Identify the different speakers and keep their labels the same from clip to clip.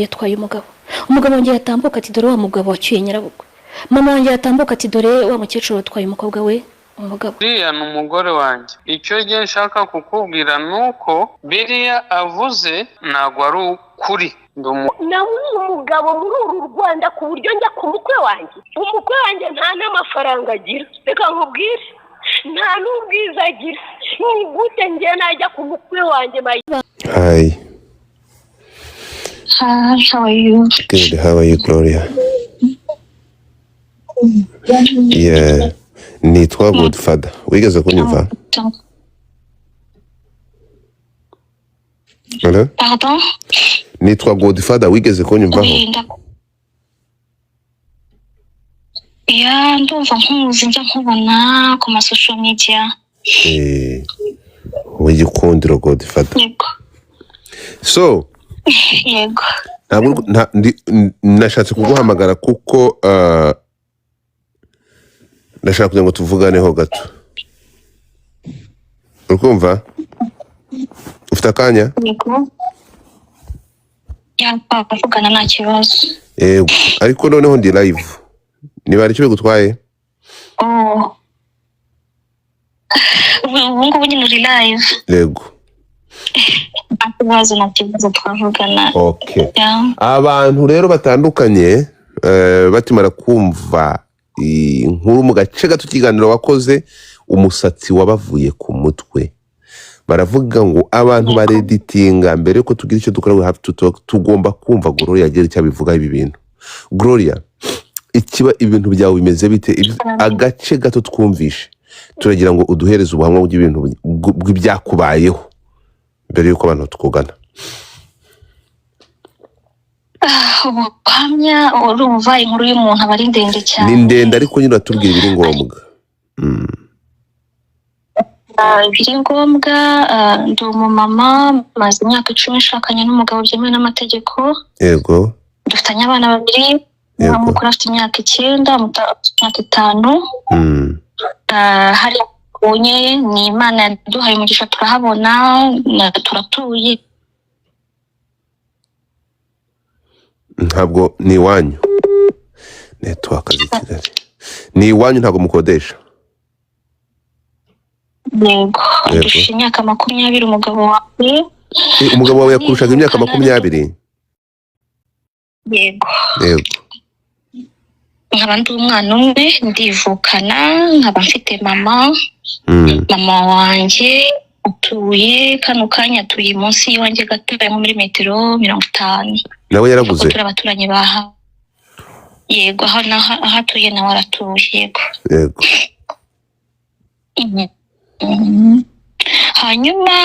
Speaker 1: yatwaye umugabo wanjye yatambuka ati dore wa mugabo wacyuye nyirabukwe. Mama wanjye yatambuka ati dore wa mukecuru watwaye umukobwa we umugabo.
Speaker 2: Biriya ni umugore wanjye. Icyo gihe nshaka kukubwira nuko biriya avuze ntabwo ari ukuri.
Speaker 3: Nawe umugabo muri uru Rwanda ku buryo njya ku mukwe wanjye. Umukwe wanjye nta n'amafaranga agira. Reka nkubwire, nta n'ubwiza agira. Ni gute njye najya ku mukwe wanjye?
Speaker 4: Hi.
Speaker 5: Hi, how are you?
Speaker 4: Good. How are you, Gloria? Yeah. Nitwa Godfather. Wigeze kunyumva? Hello?
Speaker 5: Pardon?
Speaker 4: Nitwa Godfather. Wigeze kunyumvaho?
Speaker 5: Yeah, ndumva nkuzi njya nkubona ku social media.
Speaker 4: Wigikundiro Godfather.
Speaker 5: Yego.
Speaker 4: So,
Speaker 5: yego.
Speaker 4: Nashatse kuguhamagara kuko ndashaka kugira ngo tuvuganeho gato. Ukumva? Ufite akanya?
Speaker 5: Yego. Ya papa vugana nta kibazo.
Speaker 4: Yego, ariko noneho ndi live. Niba ari cyo bigutwaye?
Speaker 5: Oh. Ubungubu nyine uri live.
Speaker 4: Yego.
Speaker 5: Akibazo na kibazo twavugana.
Speaker 4: Okay.
Speaker 5: Yeah.
Speaker 4: Abantu rero batandukanye batimara kumva inkuru mu gace gato kiganiro wakoze umusatsi wabavuye ku mutwe. Baravuga ngo abantu bareditinga mbere ko tugira icyo dukora we have to talk, tugomba kumva Gloria yagira icyo bivuga ibi bintu. Gloria, ikiba ibintu byawe bimeze bite? Agace gato twumvishe turagira ngo uduhereze ubuhamwa bw'ibintu bw'ibyakubayeho mbere yuko abantu tukugana.
Speaker 5: Ubuhamya urumva inkuru y'umuntu aba ari ndende cyane.
Speaker 4: Ni ndende ariko nyine atubwira ibiri ngombwa.
Speaker 5: Ibiri ngombwa, ndi umumama maze imyaka 10 nshakanye n'umugabo byemewe n'amategeko.
Speaker 4: Yego.
Speaker 5: Dufitanye abana babiri, umukuru afite imyaka 9, muto afite 5. Hari kunye ni Imana yaduhaye umugisha turahabona, turatuye.
Speaker 4: Ntabwo ni wanyu. Network zikirari. Ni wanyu ntabwo mukodesha.
Speaker 5: Yego. Dufite imyaka 20 umugabo wawe.
Speaker 4: Umugabo wawe yakurushaga imyaka 20?
Speaker 5: Yego.
Speaker 4: Yego.
Speaker 5: Nkaba ndi umwana umwe ndivukana, nkaba mfite mama. Mama wanjye utuye kano kanya atuye munsi y'iwanjye gatuye muri metero 50.
Speaker 4: Nawe yaraguze?
Speaker 5: Abaturanyi baha. Yego, aho atuye nawe aratuye. Yego.
Speaker 4: Yego.
Speaker 5: Hanyuma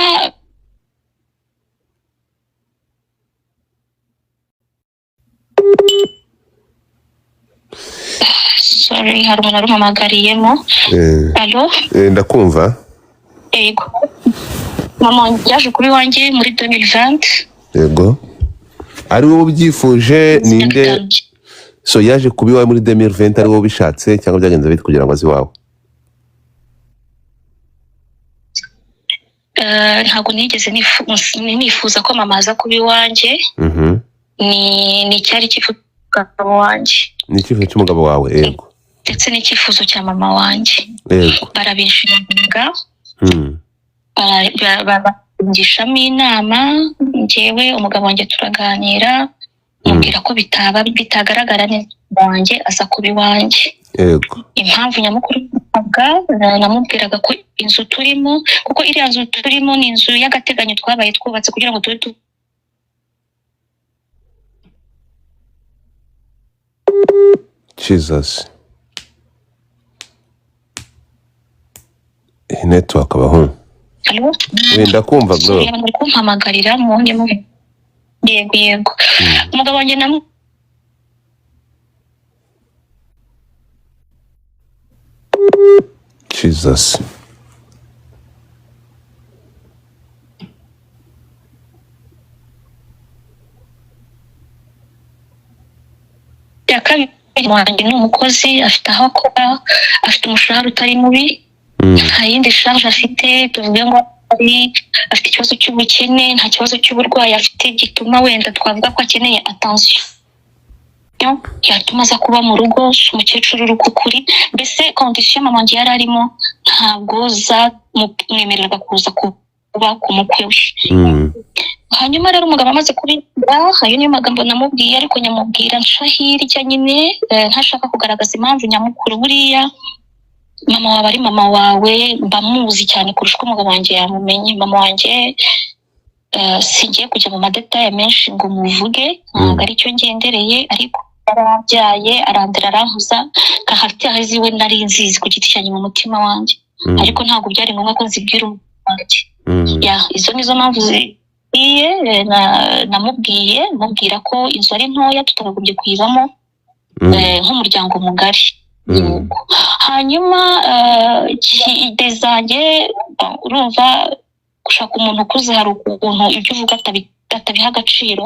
Speaker 5: sorry, hari umuntu arumamagariyemo. Allo?
Speaker 4: Ndakumva.
Speaker 5: Yego. Mama yaje kuri wanjye muri 2020.
Speaker 4: Yego. Ari wowe ubyifuje ninde? So yaje kubi wawe muri 2020 ari wowe bishatse cyangwa byagenze bite kugira ngo azi wawe?
Speaker 5: Ntabwo nigeze nifuza ko mama aza kubi wanjye. Ni cyari kifuzo wanjye.
Speaker 4: Ni kifuzo cy'umugabo wawe? Yego.
Speaker 5: Ndetse n'ikifuzo cya mama wanjye.
Speaker 4: Yego.
Speaker 5: Barabishinga. Barabingishamo inama, njyewe umugabo wanjye turaganira, mubwira ko bitagaragara neza wanjye aza kubi wanjye.
Speaker 4: Yego.
Speaker 5: Impamvu nyamukuru namubwiraga ko inzu turimo, kuko iriya nzu turimo ni inzu y'agateganyo twabaye twubatse kugira ngo tube
Speaker 4: Jesus. Network abaho.
Speaker 5: Allo?
Speaker 4: Wenda kumva bro.
Speaker 5: Bari kumpamagarira mwonye mu. Yego. Umugabo wanjye namu
Speaker 4: Jesus.
Speaker 5: Yakabiri wanjye ni umukozi, afite aho akora, afite umushahara utari mubi. Nta yindi charge afite, tuvuge ngo afite ikibazo cy'ubukene, nta kibazo cy'uburwayi afite gituma wenda twavuga ko akeneye attention yatuma aza kuba mu rugo. Umukecuru uri kukuri, mbese condition mama wanjye yari arimo ntabwo zamwemererwa kuza kuba ku mukwe we. Hanyuma rero umugabo amaze kubibwira, ayo niyo magambo namubwiye, ariko nyamubwira nsha hirya nyine ntashaka kugaragaza impamvu nyamukuru. Buriya mama wawe ari mama wawe, mbamuzi cyane kurusha uko umugabo wanjye yamumenye. Mama wanjye singiye kujya mu madetaye menshi ngo muvuge, ntabwo aricyo ngendereye, ariko yarabyaye arandera arankuza kahafite ahaziwe nari nzizi ku giti cyanjye mu mutima wanjye, ariko ntabwo byari ngombwa ko nzibwira umwanjye. Izo nizo mpamvu namubwiye, mubwira ko inzu ari ntoya tutakagombye kuyibamo nk'umuryango mugari. Hanyuma ide zanjye urumva gushaka umuntu ukuze hari ukuntu ibyo uvuga atabiha agaciro.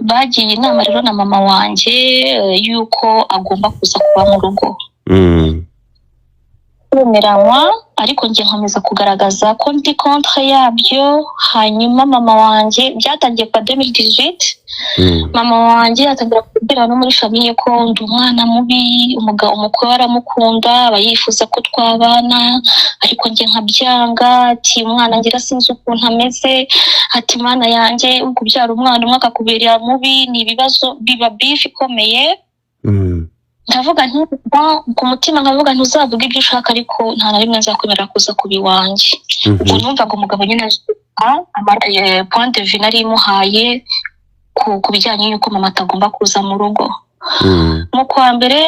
Speaker 5: Bagiye inama rero na mama wanjye yuko agomba kuza kuba mu rugo. Kwemeranywa, ariko njye nkomeza kugaragaza ko ndi contre yabyo. Hanyuma mama wanjye byatangiye kwa 2018, mama wanjye atangira kubwira no muri famille ko ndi umwana mubi, umukwe aramukunda, abayifuza ko twabana, ariko njye nkabyanga. Ati umwana ngira sinzi ukuntu ameze, ati mana yanjye ukubyara umwana umwe akakubera mubi ni ibibazo, biba beef ikomeye. Ndavuga nti ku mutima nkavuga ntuzavuga ibyo ushaka, ariko nta na rimwe nzakwemera kuza kuba iwanjye. Ubwo numvaga umugabo nyine point de vue nari imuhaye ku bijyanye n'uko mama atagomba kuza mu rugo. Mu kwa mbere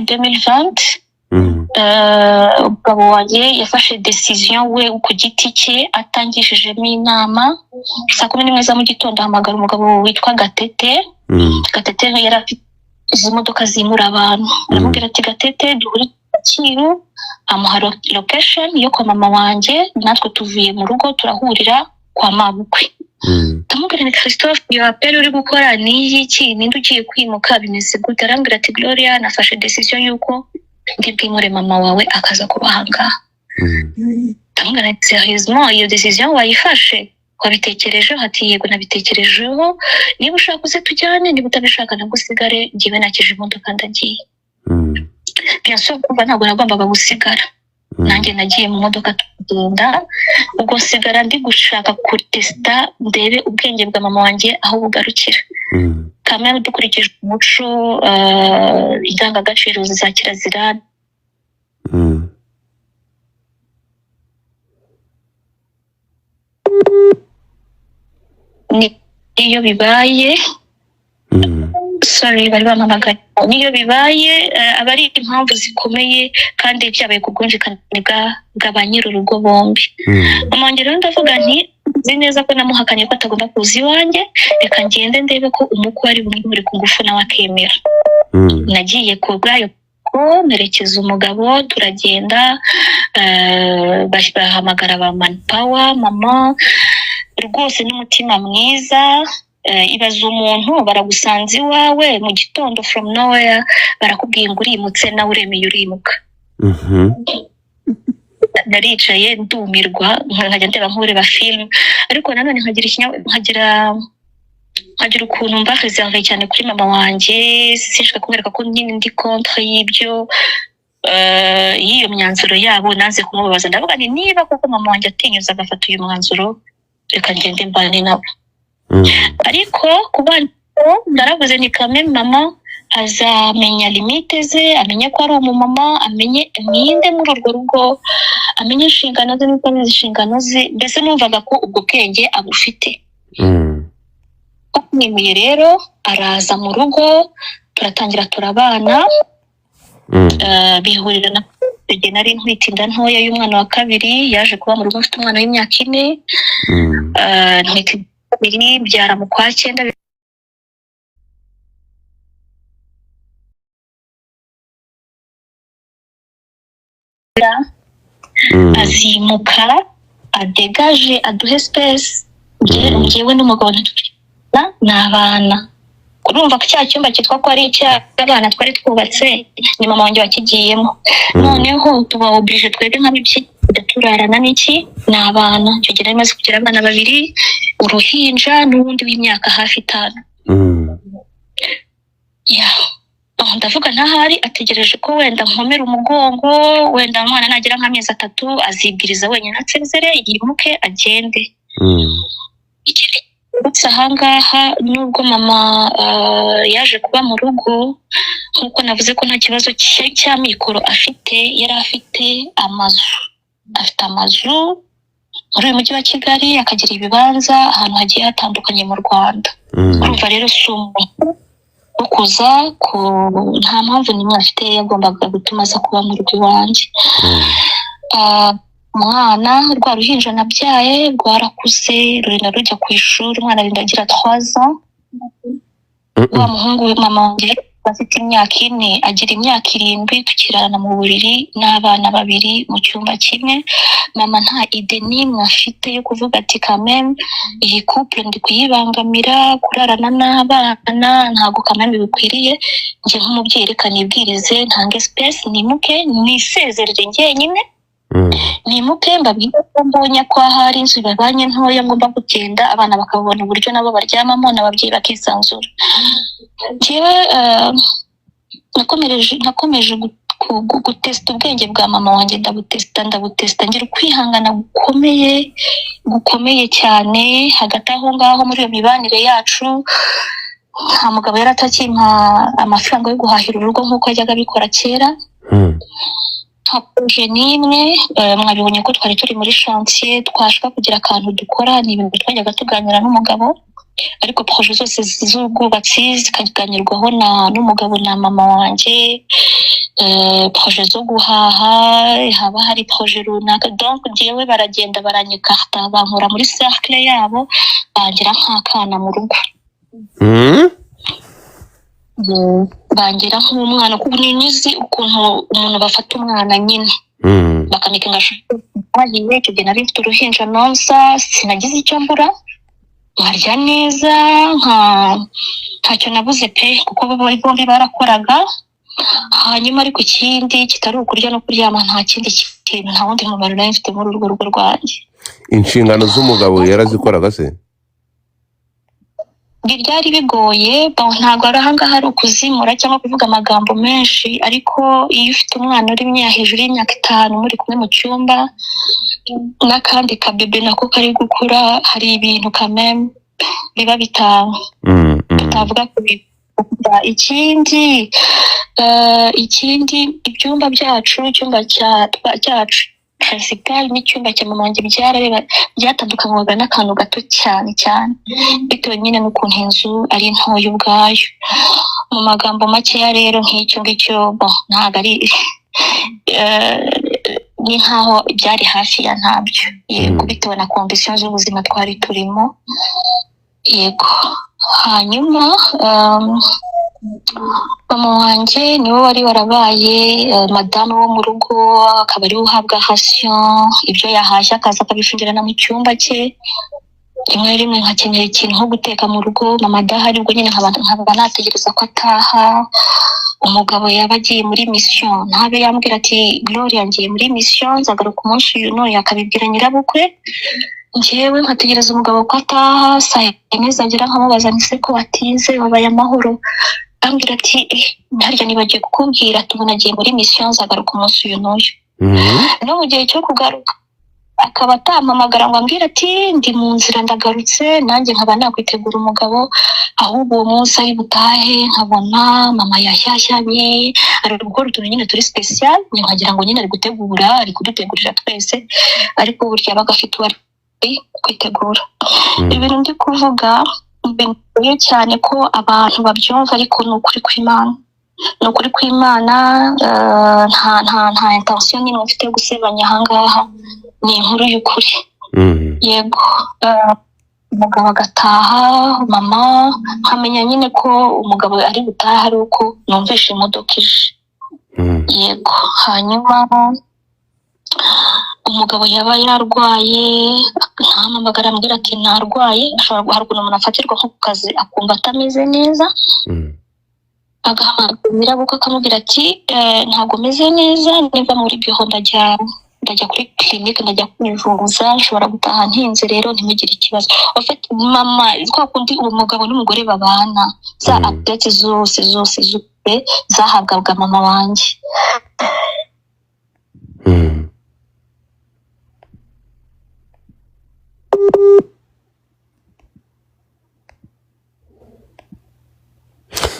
Speaker 5: 2020 umugabo wanjye yafashe decision we ku giti cye, atangishijemo inama. Saa 11 za mu gitondo ahamagara umugabo witwa Gatete. Gatete yari afite izi modoka zimura abantu. Aramubwira ati Gatete duhuri Kacyiru, amuha location yo kwa mama wanjye, natwe tuvuye mu rugo turahurira kwa mabukwe. Ndamubwira ni Christophe, iyo apel uri gukora ni iki, ninde ugiye kwimuka, bimeze gute? Arambwira ati Gloria, nafashe decision yuko ndi bwimure mama wawe akaza kubahanga. Ndamubwira ati sérieusement iyo decision wayifashe? Wabitekereje? Hati yego nabitekerejeho, niba ushaka uze tujyane, niba utabishaka nabwo usigare, njyewe nakije imodoka ndagiye. Bien sûr kumva ntabwo nagombaga gusigara, nanjye nagiye mu modoka tugenda. Ubwo sigara ndi gushaka kutesta ndebe ubwenge bwa mama wanjye aho bugarukira. Kamera dukurikije umuco, indangagaciro za kirazira. Niyo bibaye bari bampamagaye, niyo bibaye aba ari impamvu zikomeye kandi byabaye ku bwumvikane bwa ba nyir'urugo bombi. Mama wanjye rero ndavuga nti nzi neza ko namuhakanye ko atagomba kuza iwanjye, reka ngende ndebe ko umukwe ari bumwe ku ngufu nawe akemera. Nagiye ku bwayo merekeza umugabo, turagenda bahamagara ba Manpower. Mama rwose n'umutima mwiza, ibaza umuntu baragusanze iwawe mu gitondo from nowhere, barakubwiye ngo urimutse nawe uremeye urimuka. Naricaye ndumirwa, nkajya ndeba nkureba film, ariko nanone nkagira ukuntu mba reserve cyane kuri mama wanjye. Sinshaka kumwereka ko nyine ndi contre y'ibyo y'iyo myanzuro yabo, nanze kumubabaza. Ndavuga ni niba koko mama wanjye atinyuza agafata uyu mwanzuro, reka ngende mbane nawe. Ariko kubana ndaravuze ni kame mama azamenya limite ze, amenye ko ari umumama, amenye ninde muri urwo rugo, amenye inshingano ze n'uko inshingano ze, mbese numvaga ko ubwo bwenge abufite. Nimeye rero araza mu rugo, turatangira turabana. Bihurira na igihe nari ntwite inda ntoya y'umwana wa kabiri, yaje kuba mu rugo afite umwana w'imyaka 4. Ntwite kabiri byara mu kwa 9. Azimuka adegaje aduhe space, njyewe n'umugabo n'abana. urumva ko cya cyumba cyitwa ko ari icy'abana twari twubatse ni mama wanjye wakigiyemo. Noneho tuba oblige twebwe nk'abibyi turarana n'iki n'abana. Icyo gihe maze kugira abana 2, uruhinja n'ubundi w'imyaka hafi 5. Ndavuga ntahari ategereje ko wenda nkomera umugongo, wenda umwana nagira nk'amezi 3 azibwiriza wenyine atsezere yimuke agende. Gusa ahangaha nubwo mama yaje kuba mu rugo, nkuko navuze ko nta kibazo cya mikoro afite, yari afite amazu muri uyu mujyi wa Kigali, akagira ibibanza ahantu hagiye hatandukanye mu Rwanda. Urumva rero sumu kuza nta mpamvu nimwe afite yagombaga gutuma aza kuba mu rugo iwanjye. Umwana rwa ruhinja nabyaye rwarakuze rurenda rujya ku ishuri, umwana arinda agira 3 ans. Wa muhungu we mama wanjye afite imyaka 4 agira imyaka 7, tukirana mu buriri n'abana 2 mu cyumba kimwe. Mama nta ide nimwe afite yo kuvuga ati kameme iyi couple ndi kuyibangamira kurarana n'abana, ntago kameme bikwiriye. Nje nk'umubyeyi reka nibwirize ntange space nimuke nisezerere njyenyine, nimuke mbabwire ko mbonye ko hari inzu babanye ntoya ngomba kugenda abana bakabona uburyo nabo baryamamo n'ababyeyi bakisanzura. Jewe nakomeje gutesta ubwenge bwa mama wanjye, ndabutesta ngira kwihangana gukomeye cyane. Hagati aho ngaho muri iyo mibanire yacu nta mugabo yaratakimpa amafaranga yo guhahira urugo nk'uko yajyaga abikora kera. Haje nimwe mwabibonye ko twari turi muri chantier, twashaka kugira akantu dukora, ni ibintu twajyaga tuganira n'umugabo, ariko projet zose z'ubwubatsi zikaganirwaho n'umugabo na mama wanjye. Projet zo guhaha, haba hari projet runaka, donc jewe baragenda baranyekarta bankora muri cercle yabo, bangira nk'akana mu rugo. Bangira nk'umwana kuko nizi ukuntu umuntu bafata umwana nyine bakanika ngashiye. Icyo gihe nari mfite uruhinja nonsa, sinagize icyo mbura, nkarya neza, ntacyo nabuze pe kuko bombi barakoraga. Hanyuma ariko ikindi kitari ukurya no kuryama, nta kindi kintu, nta wundi mumaro nari mfite muri urwo rugo rwanjye.
Speaker 4: Inshingano z'umugabo yarazikoraga se?
Speaker 5: Byari bigoye, ntabwo ari ahangaha ari ukuzimura cyangwa kuvuga amagambo menshi, ariko iyo ufite umwana uri hejuru y'imyaka 5 muri kumwe mu cyumba n'akandi kabebe nako kari gukura, hari ibintu kameme biba bitanga tutavuga kubivuga. Ikindi ibyumba byacu, icyumba cyacu principal n'icyumba cya mama wanjye byatandukanywaga n'akantu gato cyane bitewe nyine n'ukuntu inzu ari ntoya ubwayo. Mu magambo makeya rero nk'icyo ngicyo ntabwo ari ni nkaho byari hafi ya ntabyo, yego, bitewe na condition z'ubuzima twari turimo, yego. Hanyuma mama wanjye niwe wari warabaye madamu wo mu rugo, akaba ari uhabwa ration, ibyo yahashye akaza akabifungirana mu cyumba cye. Rimwe nkakenera ikintu nko guteka mu rugo, mama adahari, ubwo nyine nkaba nategereza ko ataha. Umugabo yaba agiye muri mission, ntabe yambwira ati Gloria ngiye muri mission nzagaruka umunsi uyu n'uyu, akabibwira nyirabukwe. Njyewe nkategereza umugabo ko ataha, saa 4 agera nkamubaza nise ko watinze wabaye amahoro, ambwira ati ntarya nibagiye kukubwira tubona agiye muri mission nzagaruka umunsi uyu n'uyu. No mu gihe cyo kugaruka akaba atampamagara ngo ambwira ati ndi mu nzira ndagarutse, nanjye nkaba nakwitegura umugabo, ahubwo uwo munsi ari butahe nkabona mama yashyashyanye, ari gukora utuntu nyine turi special, nkagira ngo nyine ari gutegura, ari kudutegurira twese, ariko burya yabaga afite uwari kwitegura. Ibintu ndi kuvuga mbeneye cyane ko abantu babyumva, ariko ni ukuri kw'Imana, nta intention n'imwe mfite yo gusebanya ahangaha, ni inkuru y'ukuri. Yego, umugabo agataha, mama nkamenya nyine ko umugabo ari gutaha ari uko numvishe imodoka ije. Yego, hanyuma umugabo yaba yarwaye ntampamagara ambwira ati narwaye, ashobora hari ukuntu umuntu afatirwa nko ku kazi akumva atameze neza, agahamagara nyirabukwe akamubwira ati ntabwo meze neza, niba muri biho ndajya kuri clinique ndajya kwivuza, nshobora gutaha ntinze, rero ntimugire ikibazo. Ofite mama kwa kundi umugabo n'umugore babana, za updates zose zahabwaga mama wanjye.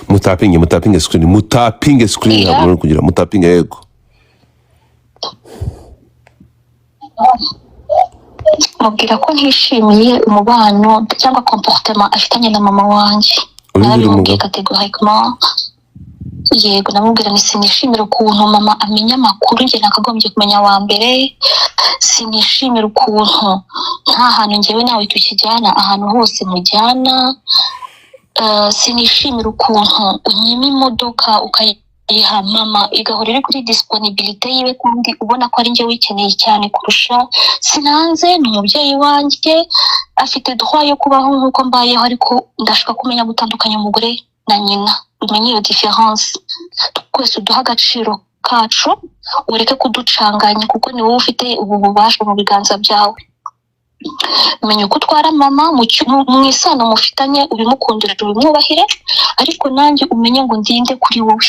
Speaker 4: Mutapinge screen ntabwo kugira mutapinge yego.
Speaker 5: Mubwira ko ntishimiye umubano cyangwa comportement afitanye na mama wanjye. Nari categoriquement yego, namubwira ni sinishimira ukuntu mama amenya amakuru njye nakagombye kumenya wa mbere, sinishimira ukuntu nta hantu njyewe nawe tukijyana, ahantu hose mujyana, sinishimira ukuntu unyima imodoka ukayiha mama igahora iri kuri disponibilité yiwe kandi ubona ko ari njye wikeneye cyane kurusha. Sinanze ni umubyeyi wanjye, afite droit yo kubaho nk'uko mbayeho, ariko ndashaka kumenya gutandukanya umugore na nyina, umenye iyo difference. Twese uduha agaciro kacu, ureke kuducanganya kuko ni wowe ufite ubu bubasha mu biganza byawe. Menya uko utwara mama mu isano mufitanye, ubimukundira ubimwubahire, ariko nanjye umenye ngo ndinde kuri wowe.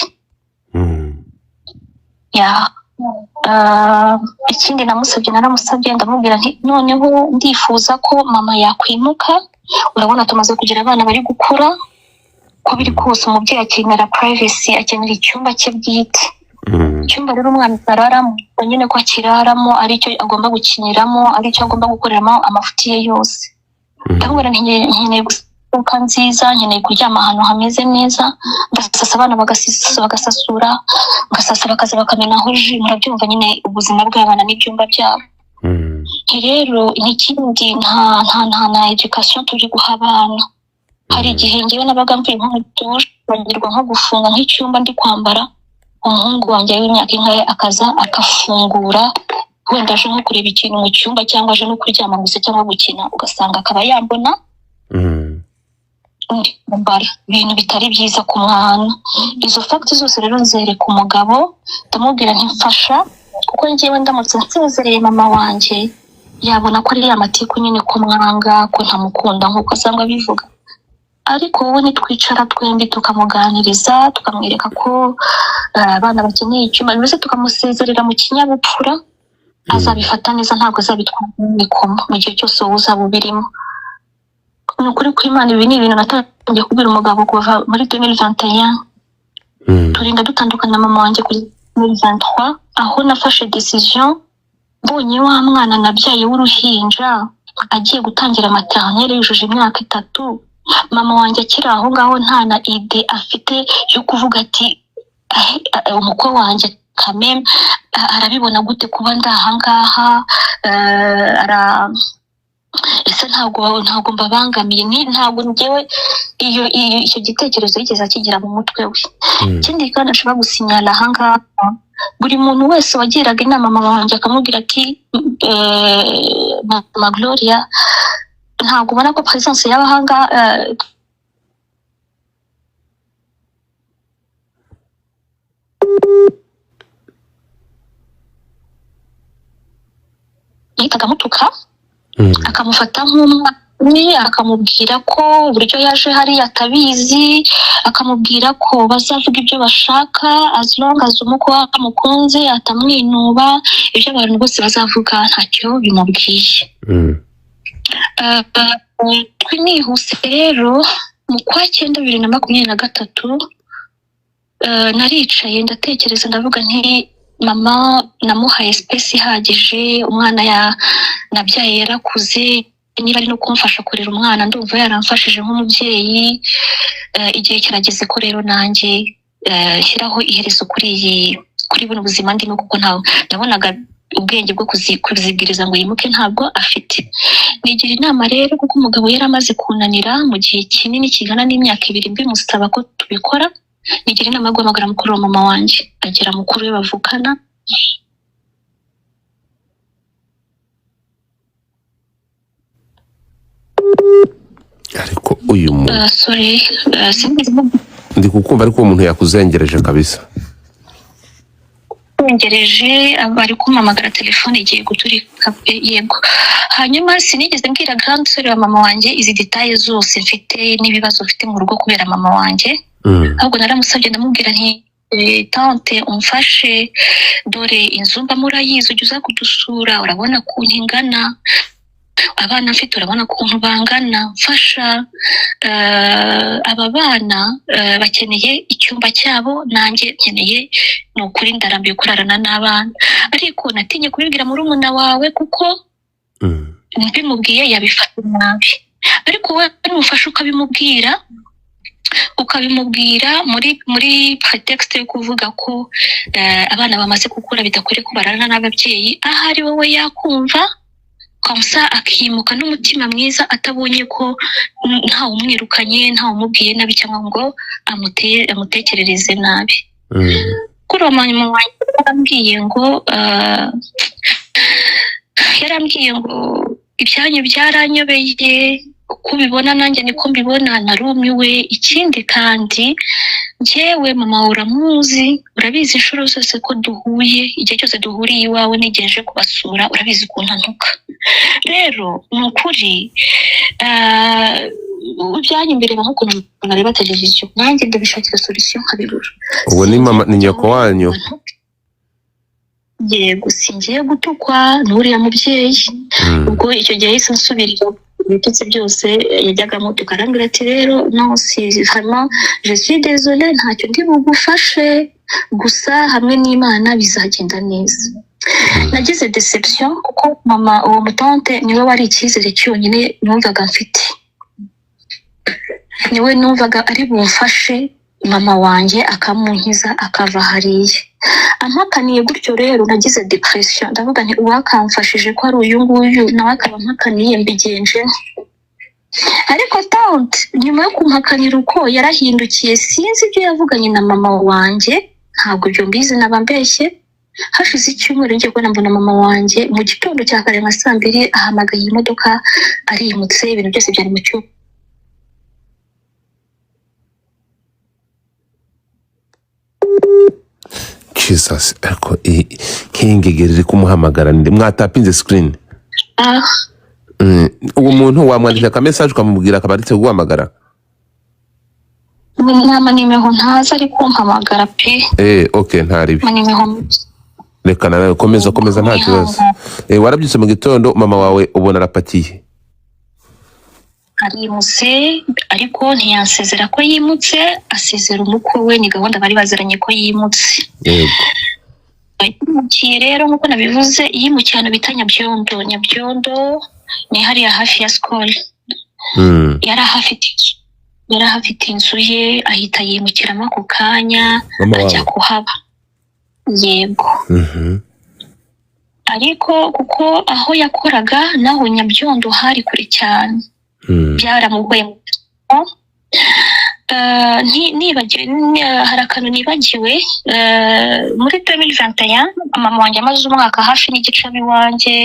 Speaker 5: Ikindi naramusabye ndamubwira nti noneho ndifuza ko mama yakwimuka, urabona tumaze kugira abana bari gukura, ko biri kose umubyeyi akenera privacy, akenera icyumba cye bwite. Icyumba rero umwana araramo nyine ko akiraramo, aricyo agomba gukiniramo, aricyo agomba gukoreramo amafuti ye yose. Ndabona nkeneye gusuka nziza, nkeneye kuryama ahantu hameze neza, ngasasa abana bagasasura, ngasasa bakaza bakamena aho ji, murabyumva nyine ubuzima bw'abana n'ibyumba byabo. Rero n'ikindi nta education turi guha abana. Hari igihe ngewe nabaga mvuye nko mu dushe bagirwa nko gufunga nk'icyumba ndi kwambara, umuhungu wanjye w'imyaka ingahe akaza akafungura, wenda aje nko kureba ikintu mu cyumba cyangwa aje no kuryama gusa cyangwa gukina, ugasanga akaba yambona mbara ibintu bitari byiza ku mwana. Izo facts zose rero nzereka umugabo, ndamubwira ntimfasha, kuko ngewe ndamutse nsezereye mama wanjye yabona ko ari amatiku nyine ko mwanga, ko ntamukunda nk'uko asanga bivuga. Ariko wowe nitwicara twembi tukamuganiriza, tukamwereka ko abana bakeneye icyumba, mbese tukamusezerera mu kinyabupfura, azabifata neza, ntabwo azabitwara n'imikomo mu gihe cyose wowe uzaba ubirimo. Ni ukuri kw'Imana, ibi ni ibintu natangiye kubwira umugabo kuva muri 2021. Turinda dutandukana na mama wanjye kuri 2023, aho nafashe decision mbonye wa mwana nabyaye w'uruhinja agiye gutangira maternelle yujuje imyaka 3. Mama wanjye akiri aho ngaho nta na ide afite yo kuvuga ati umukwe wanjye kameme arabibona gute kuba ndahangaha, ese ntabwo mbabangamiye, ntabwo ngewe icyo gitekerezo yigeze akigira mu mutwe we. Ikindi kandi ashobora gusinyala ahangaha, buri muntu wese wagiraga inama mama wanjye akamubwira ati mama Gloria ntabwo ubona ko presence y'abahanga yitagamutuka, akamufata nk'umwana, akamubwira ko uburyo yaje hari atabizi, akamubwira ko bazavuga ibyo bashaka as long as umukwe amukunze atamwinuba, ibyo abantu bose bazavuga ntacyo bimubwiye. Nihuse rero mu kwa 9 2023 naricaye ndatekereza, ndavuga nti mama namuhaye space ihagije, umwana nabyaye yarakuze, niba ari no kumfasha kurera umwana ndumva yaramfashije nk'umubyeyi. Igihe kirageze ko rero nanjye shyiraho iherezo kuri buno buzima ndimo, kuko nabonaga ubwenge bwo kuzibwiriza ngo yimuke ntabwo afite. Nigira inama rero, kuko umugabo yari amaze kunanira mu gihe kinini kingana n'imyaka 2 bimusaba ko tubikora. Nigira inama yo guhamagara mukuru wa mama wanjye, agera mukuru we bavukana,
Speaker 4: ariko uyu muntu
Speaker 5: sorry
Speaker 4: ndi kukumva ariko umuntu yakuzengereje kabisa
Speaker 5: ngereje bari kumpamagara telefone igiye guturika yego hanyuma sinigeze mbwira grand sœur wa mama wanjye izi details zose mfite n'ibibazo mfite mu rugo kubera mama wanjye ahubwo naramusabye ndamubwira nti tante umfashe dore inzumba murayizi ujya uza kudusura urabona kuntu ingana abana mfite urabona kuntu bangana mfasha aba bana bakeneye icyumba cyabo nanjye nkeneye ni ukuri ndarambiye kurarana n'abana ariko natinye kubibwira murumuna wawe kuko mbimubwiye yabifata nabi ariko wowe n'umufasha ukabimubwira muri pretext yo kuvuga ko abana bamaze gukura bidakwiriye ko bararana n'ababyeyi ahari wowe yakumva kamusa akimuka n'umutima mwiza atabonye ko nta umwirukanye nta umubwiye nabi cyangwa ngo amutekerereze nabi kuri mama wanjye yarambwiye ngo ibyanyu byaranyobeye uko ubibona nanjye niko mbibona narumiwe ikindi kandi njyewe mama uramuzi urabizi inshuro zose ko duhuye igihe cyose duhuriye iwawe nigeje kubasura urabizi ukuntu ntuka rero ni ukuri ibyanyu mbere nk'ukuntu nareba televiziyo nanjye ndabishakira solution nkabibura
Speaker 4: ubwo ni mama ni nyoko wanyu
Speaker 5: yego singiye gutukwa n'uriya mubyeyi ubwo icyo gihe yahise nsubirira ibitutsi byose yajyagamo tukarambwira ati rero no si vraiment je suis désolée ntacyo ndi bugufashe gusa hamwe n'Imana bizagenda neza nagize deception kuko mama uwo mutante niwe wari icyizere cyonyine numvaga mfite niwe numvaga ari bumfashe mama wanjye akamunkiza akava hariya ampakaniye gutyo rero nagize depression ndavuga nti uwakamfashije ko ari uyu nguyu nawe akaba mpakaniye mbigenje ariko tante nyuma yo kumpakanira uko yarahindukiye sinzi ibyo yavuganye na mama wanjye ntabwo ibyo mbizi nabambeshye hashize icyumweru ngiye kubona mbona mama wanjye mu gitondo cya kare nka 2:00 ahamagaye imodoka arimutse ibintu byose byari mu cyumba
Speaker 4: Jesus ariko nk'ingegeri iri kumuhamagara mwatapinze screen uwo muntu wamwandikira ka message ukamubwira akabaritse guhamagara
Speaker 5: mama nimeho ntaza ari kumpamagara pe
Speaker 4: okay ntaribi
Speaker 5: nimeho
Speaker 4: reka nawe komeza nta kibazo warabyutse mu gitondo mama wawe ubona arapakiye
Speaker 5: arimutse ariko ntiyansezera ko yimutse asezera umukwe we ni gahunda bari bazaranye ko yimutse
Speaker 4: yego
Speaker 5: yimukiye rero nkuko nabivuze yimukiye ahantu bita Nyabyondo ni hariya hafi ya school yari ahafite inzu ye ahita yimukiramo ako kanya ajya kuhaba yego ariko kuko aho yakoraga naho Nyabyondo hari kure cyane byaramugoye hari akantu nibagiwe muri 2021 mama wanjye amaze umwaka hafi n'igice iwanjye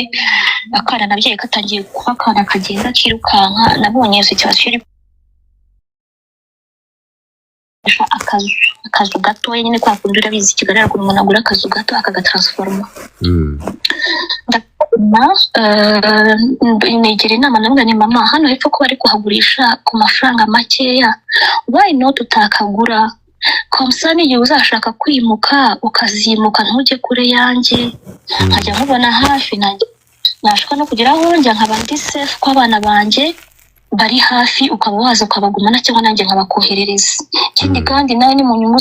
Speaker 5: akana nabyaye katangiye kuba akana kagenda kirukanka nabonye situation akazu gato nyine kwa kundi urabizi kigaragara ko umuntu agura akazu gato akagatransforma negera inama namwe ni mama hano hepfo ko bari kuhagurisha ku mafaranga makeya why not utakagura komsa niyo uzashaka kwimuka ukazimuka ntujye kure yanjye nkajya nkubona hafi nashaka no kugera aho njya nkaba ndi safe ko abana banjye bari hafi ukaba waza ukabagumana cyangwa nanjye nkabakoherereza ikindi kandi nawe ni mu nyungu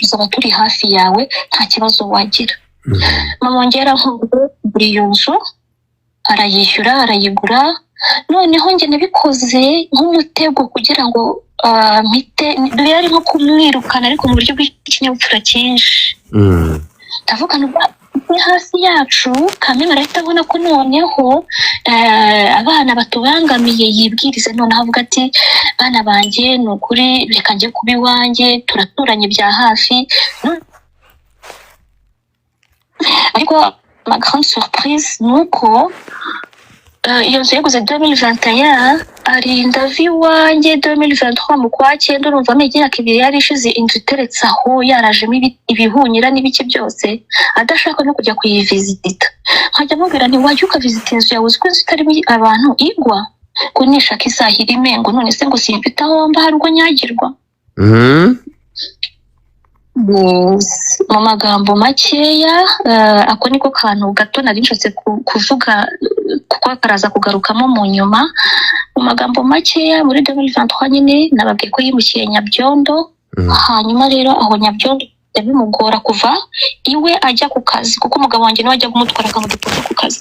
Speaker 5: zaba turi hafi yawe nta kibazo wagira mama wanjye yarankuye buri yunzu arayishyura arayigura noneho njye nabikoze nk'umutego kugira ngo mpite yari nko kumwirukana ariko mu buryo bw'ikinyabupfura cyinshi ndavuga ngo hasi yacu kamwe barahita abona ko noneho abana batubangamiye yibwiriza noneho avuga ati bana banjye ni ukuri reka njye kuba iwanjye turaturanye bya hafi ariko ma grande surprise nuko iyo nzu yaguze 2021 arinda viwanjye 2023 mu kwa 9 urumva imyaka 2 yari ishize inzu iteretse aho yarajemo ibihunyira n'ibiki byose adashaka no kujya kuyivisita. Nkajya mubwira nti wajya ukavisita inzu yawe uziko zitarimo abantu igwa kunisha kisahira imengo none se ngo simfite aho mba hari ubwo nyagirwa. Mu magambo makeya ako niko kantu gato nari nshatse kuvuga kuko karaza kugarukamo mu nyuma. Mu magambo makeya muri 2023 nyine nababwiye ko yimukiye Nyabyondo. Hanyuma rero aho Nyabyondo bimugora kuva iwe ajya ku kazi kuko umugabo wanjye nawe ajya kumutwara akamudepoza ku kazi.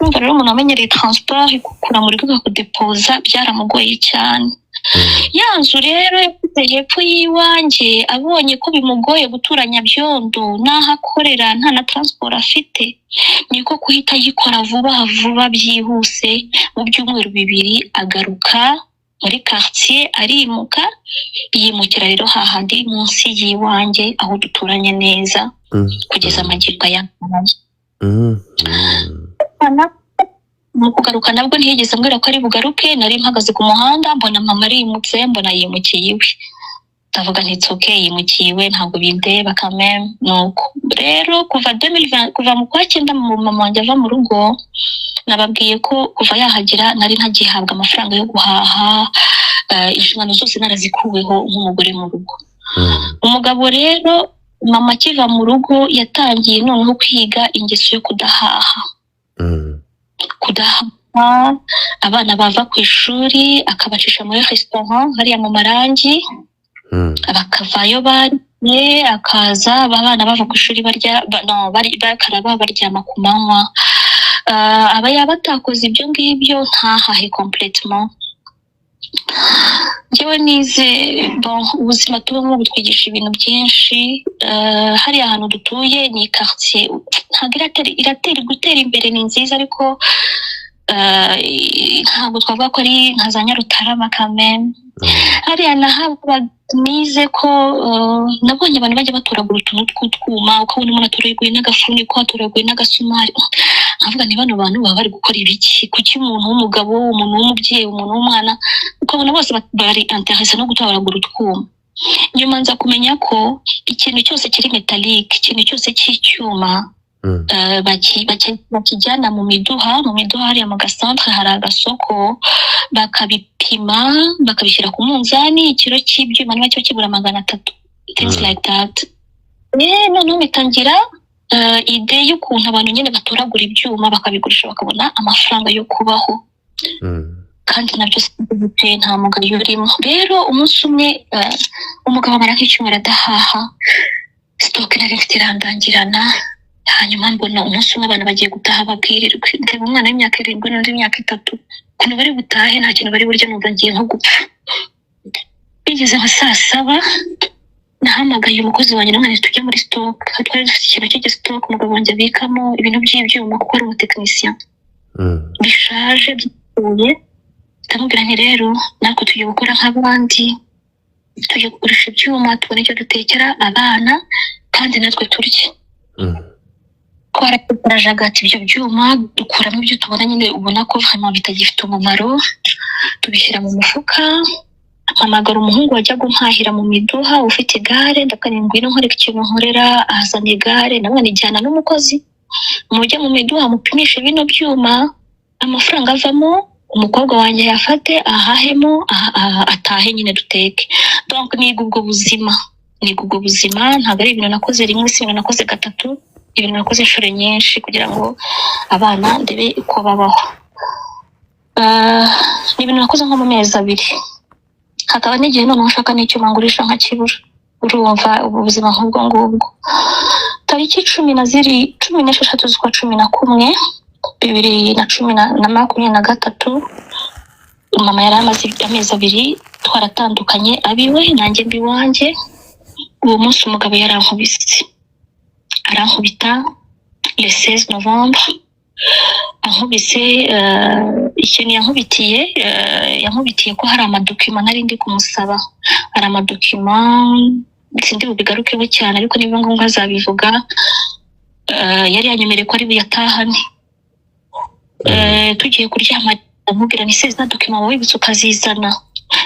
Speaker 5: Numva rero umuntu amenyereye transport kukura muri rwego kudepoza byaramugoye cyane. Yanzu rero yakuze hepfo yiwanjye abonye ko bimugoye gutura Nyabyondo naho akorera nta na transport afite niko kuhita yikora vuba byihuse mu byumweru 2 agaruka muri quartier arimuka yimukira rero hahandi munsi yiwanjye aho duturanye neza kugeza amagirwa yanjye. Mu kugaruka nabwo ntiyigeze ambwira ko ari bugaruke. Nari mpagaze ku muhanda mbona mama arimutse mbona yimukiye iwe. Ndavuga nti it's okay yimukiwe ntabwo bindeba kameme. Nuko rero kuva 2020 kuva mu kwa 9 mu mama wanjye ava mu rugo nababwiye ko kuva yahagira nari ntagihabwa amafaranga yo guhaha. Inshingano zose narazikuweho nk'umugore mu rugo. Umugabo rero mama akiva mu rugo yatangiye noneho kwiga ingeso yo kudahaha. Kudahaha abana bava ku ishuri akabacisha muri restaurant hariya mu Marangi bakavayo bane akaza abana bava ku ishuri barya bakaraba baryama ku manywa. Aba yabatakoze ibyo ngibyo ntahahe complètement. Jewe nize ubuzima tubamo butwigisha ibintu byinshi. Hari ahantu dutuye ni quartier ntabwo iratera gutera imbere ni nziza ariko ntabwo twavuga ko ari nka za Nyarutarama kameme. Hariya nahabwa nize ko nabonye abantu bajya batoragura utuntu tw'utwuma ukabona umuntu atoraguye n'agafuni ko atoraguye n'agasumari. Nkavuga ni bano bantu baba bari gukora ibiki? Kuki umuntu w'umugabo umuntu w'umubyeyi umuntu w'umwana ukabona bose bari intéressé no gutoragura utwuma. Nyuma nza kumenya ko ikintu cyose kiri metallique ikintu cyose cy'icyuma bakijyana mu miduha hariya mu gasantre hari agasoko bakabipima bakabishyira ku munzani ikiro cy'ibyuma niba cyo kibura 300 things like that. Noneho bitangira ide y'ukuntu abantu nyine batoragura ibyuma bakabigurisha bakabona amafaranga yo kubaho kandi nabyo sibite nta mugayo urimo. Rero umunsi umwe umugabo amara nk'icyumweru adahaha stock nari mfite irandangirana. Hanyuma mbona umunsi umwe abantu bagiye gutaha babwirirwe ndeba umwana w'imyaka 7 n'undi w'imyaka 3 kuno bari gutahe nta kintu bari burya numva ngiye nko gupfa. Bigeze nka saa 7 nahamagaye umukozi wanjye namwe tujye muri stock. Twari dufite ikintu cy'igi stock umugabo wanjye abikamo ibintu by'ibyuma kuko ari umutekinisien bishaje byuye. Ndamubwira nti rero nako tugiye gukora nk'abandi tugiye kugurisha ibyuma tubone icyo dutekera abana kandi natwe turye. Twarajagata ibyo byuma dukuramo ibyo tubona nyine ubona ko vraiment bitagifite umumaro tubishyira mu mufuka. Amagara umuhungu wajya gumpahira mu miduha ufite igare ndakarindwi no nkore ikintu nkorera azana igare namwe nijyana n'umukozi mujye mu miduha mupimishe bino byuma amafaranga avamo umukobwa wanjye yafate ahahemo atahe nyine duteke. Donc niga ubwo buzima ntabwo ari ibintu nakoze rimwe si ibintu nakoze 3 ibintu nakoze inshuro nyinshi kugira ngo abana ndebe uko babaho. Ni ibintu nakoze nko mu mezi 2 hakaba n'igihe none ushaka n'icyuma ngurisha nka kibura. Urumva ubuzima nk'ubwo ngubwo. Tariki 16 z'ukwa 11 2023 mama yari amaze amezi 2 twaratandukanye abiwe nanjye mbiwanjye. Uwo munsi umugabo arankubita le 16 Novembre ankubise ikintu yankubitiye ko hari amadokima nari ndi kumusaba. Hari amadokima sindi bubigarukeho cyane ariko niba ngombwa azabivuga. Yari yanyemereye ko ari buyatahane tugiye kuryama ndamubwira ni se za document wowe wibutse ukazizana.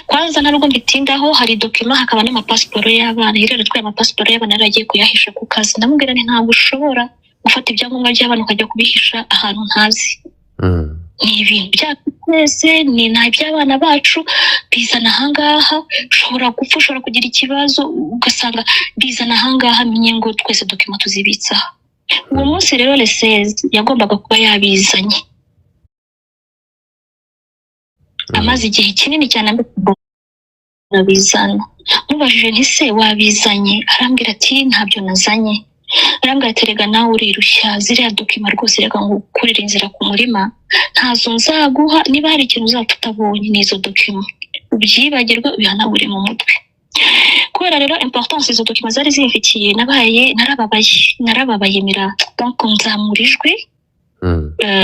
Speaker 5: Kwanza ntabwo mbitindaho, hari document hakaba n'amapasiporo y'abana. Rero twaye amapasiporo y'abana yaragiye kuyahisha ku kazi. Ndamubwira ni ntabwo ushobora gufata ibyangombwa by'abana ukajya kubihisha ahantu ntazi. Ni ibintu byatwese, ni iby'abana bacu, bizana ahangaha, ushobora gupfa, ushobora kugira ikibazo ugasanga bizana ahangaha, menye ngo twese document tuzibitsa. Uwo munsi rero le 16 yagombaga kuba yabizanye. Amaze igihe kinini cyane nabizana. Mubajije nti se wabizanye? Arambwira ati ntabyo nazanye. Arambwira ati rega nawe urirushya, ziriya document rwose rega ngo ukurire inzira ku murima ntazo nzaguha, niba hari ikintu uzapfa utabonye n'izo document ubyibagirwe ubihanagure mu mutwe. Kubera rero importance izo document zari zimfikiye, narababaye mira, donc nzamurijwe.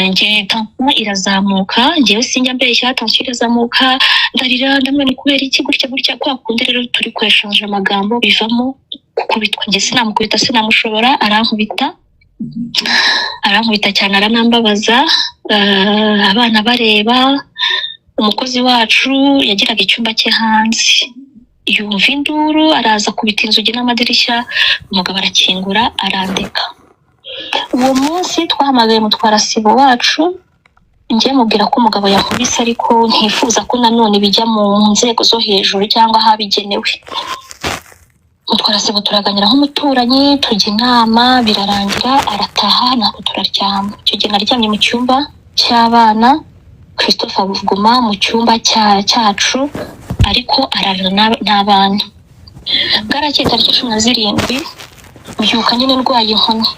Speaker 5: Nge tansiyo irazamuka, ngewe sinjya mbeshya, tansiyo irazamuka, ndarira ndamwe ni kubera iki gutya kwa kundi rero turi kweshanje amagambo bivamo gukubitwa. Nge sinamukubita, sinamushobora, arankubita cyane, aranambabaza. Abana bareba, umukozi wacu yagiraga icyumba cye hanze, yumva induru, araza kubita inzugi n'amadirishya, umugabo arakingura arandeka. Uwo munsi twahamagaye mutwara sibo wacu, ngiye mubwira ko umugabo yakubise ariko ntifuza ko nanone bijya mu nzego zo hejuru cyangwa habigenewe. Mutwara sibo turaganira nk'umuturanyi, tujya inama, birarangira, arataha, ntabwo turaryama. Icyo gihe naryamye mu cyumba cy'abana, Christophe abuvuguma mu cyumba cyacu, ariko ararana n'abana. Bwarakeye tariki 17 mbyuka nyine ndwaye inkoni.